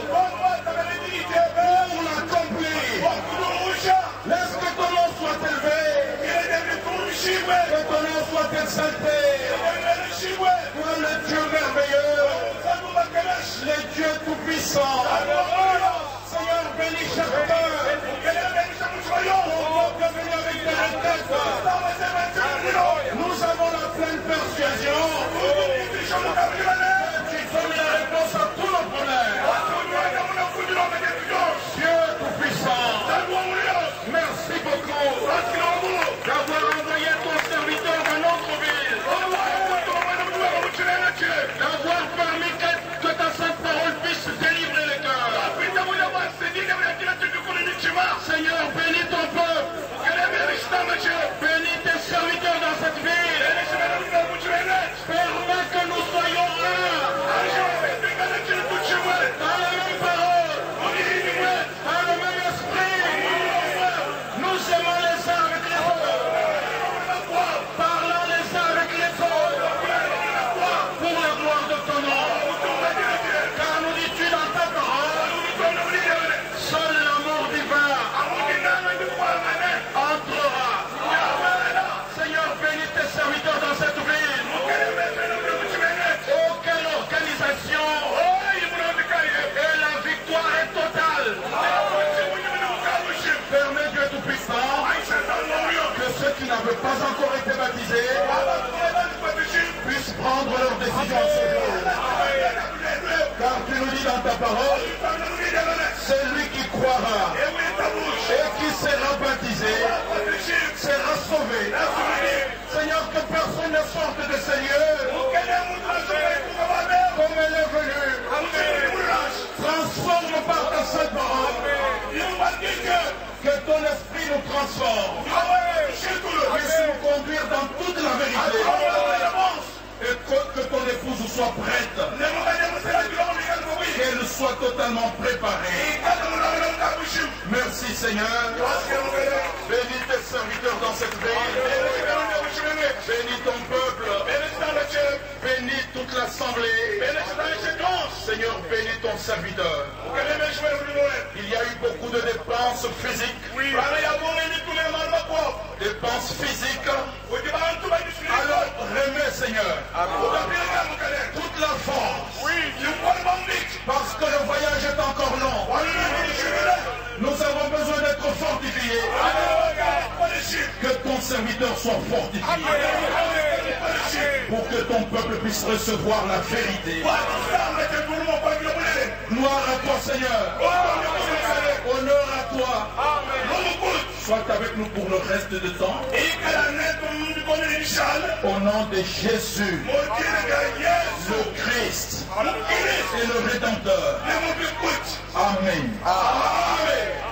pour l'accomplir. Laisse que ton nom soit élevé. exalté. Toi le Dieu merveilleux, le Dieu tout-puissant. Seigneur, bénis chaque cœur. Nous avons la pleine persuasion. Tu donnes la réponse à tous nos problèmes. Dieu tout-puissant, merci beaucoup d'avoir envoyé ton serviteur dans notre ville, d'avoir permis que ta sainte parole puisse délivrer les cœurs. Seigneur, bénis ton peuple, bénis tes serviteurs dans cette ville, permets que nous soyons un, dans la même parole, dans le même esprit. Nous aimons les uns avec les autres, parlons les uns avec les autres, pour la gloire de ton nom. Car nous dis-tu dans ta parole, seul l'amour divin entrera. Seigneur, bénis tes serviteurs dans cette ville. Aucune organisation et la victoire est totale. Permets Dieu tout-puissant que ceux qui n'avaient pas encore été baptisés puissent prendre leur décision en ce jour. Car tu nous dis dans ta parole, celui qui croira et qui sera baptisé sera sauvé. Seigneur, que personne ne sorte de ces lieux comme elle est venue. Transforme par ta sainte parole. Que ton esprit nous transforme. Puisse nous conduire dans toute la vérité. Et que ton épouse soit prête. Qu'elle soit totalement préparée. Merci Seigneur. Bénis tes serviteurs dans cette ville. Bénis ton peuple. Bénis toute l'assemblée. Seigneur, bénis ton serviteur. Il y a eu beaucoup de dépenses physiques. Dépenses physiques. Alors remets Seigneur toute la force. Parce que le voyage est encore long. Nous avons besoin d'être fortifiés. Que ton serviteur soit fortifié. Pour que ton peuple puisse recevoir la vérité. Gloire à toi Seigneur. Honneur à toi. Sois avec nous pour le reste du temps. Au nom de Jésus, le Christ et le Rédempteur. Amen. Amen.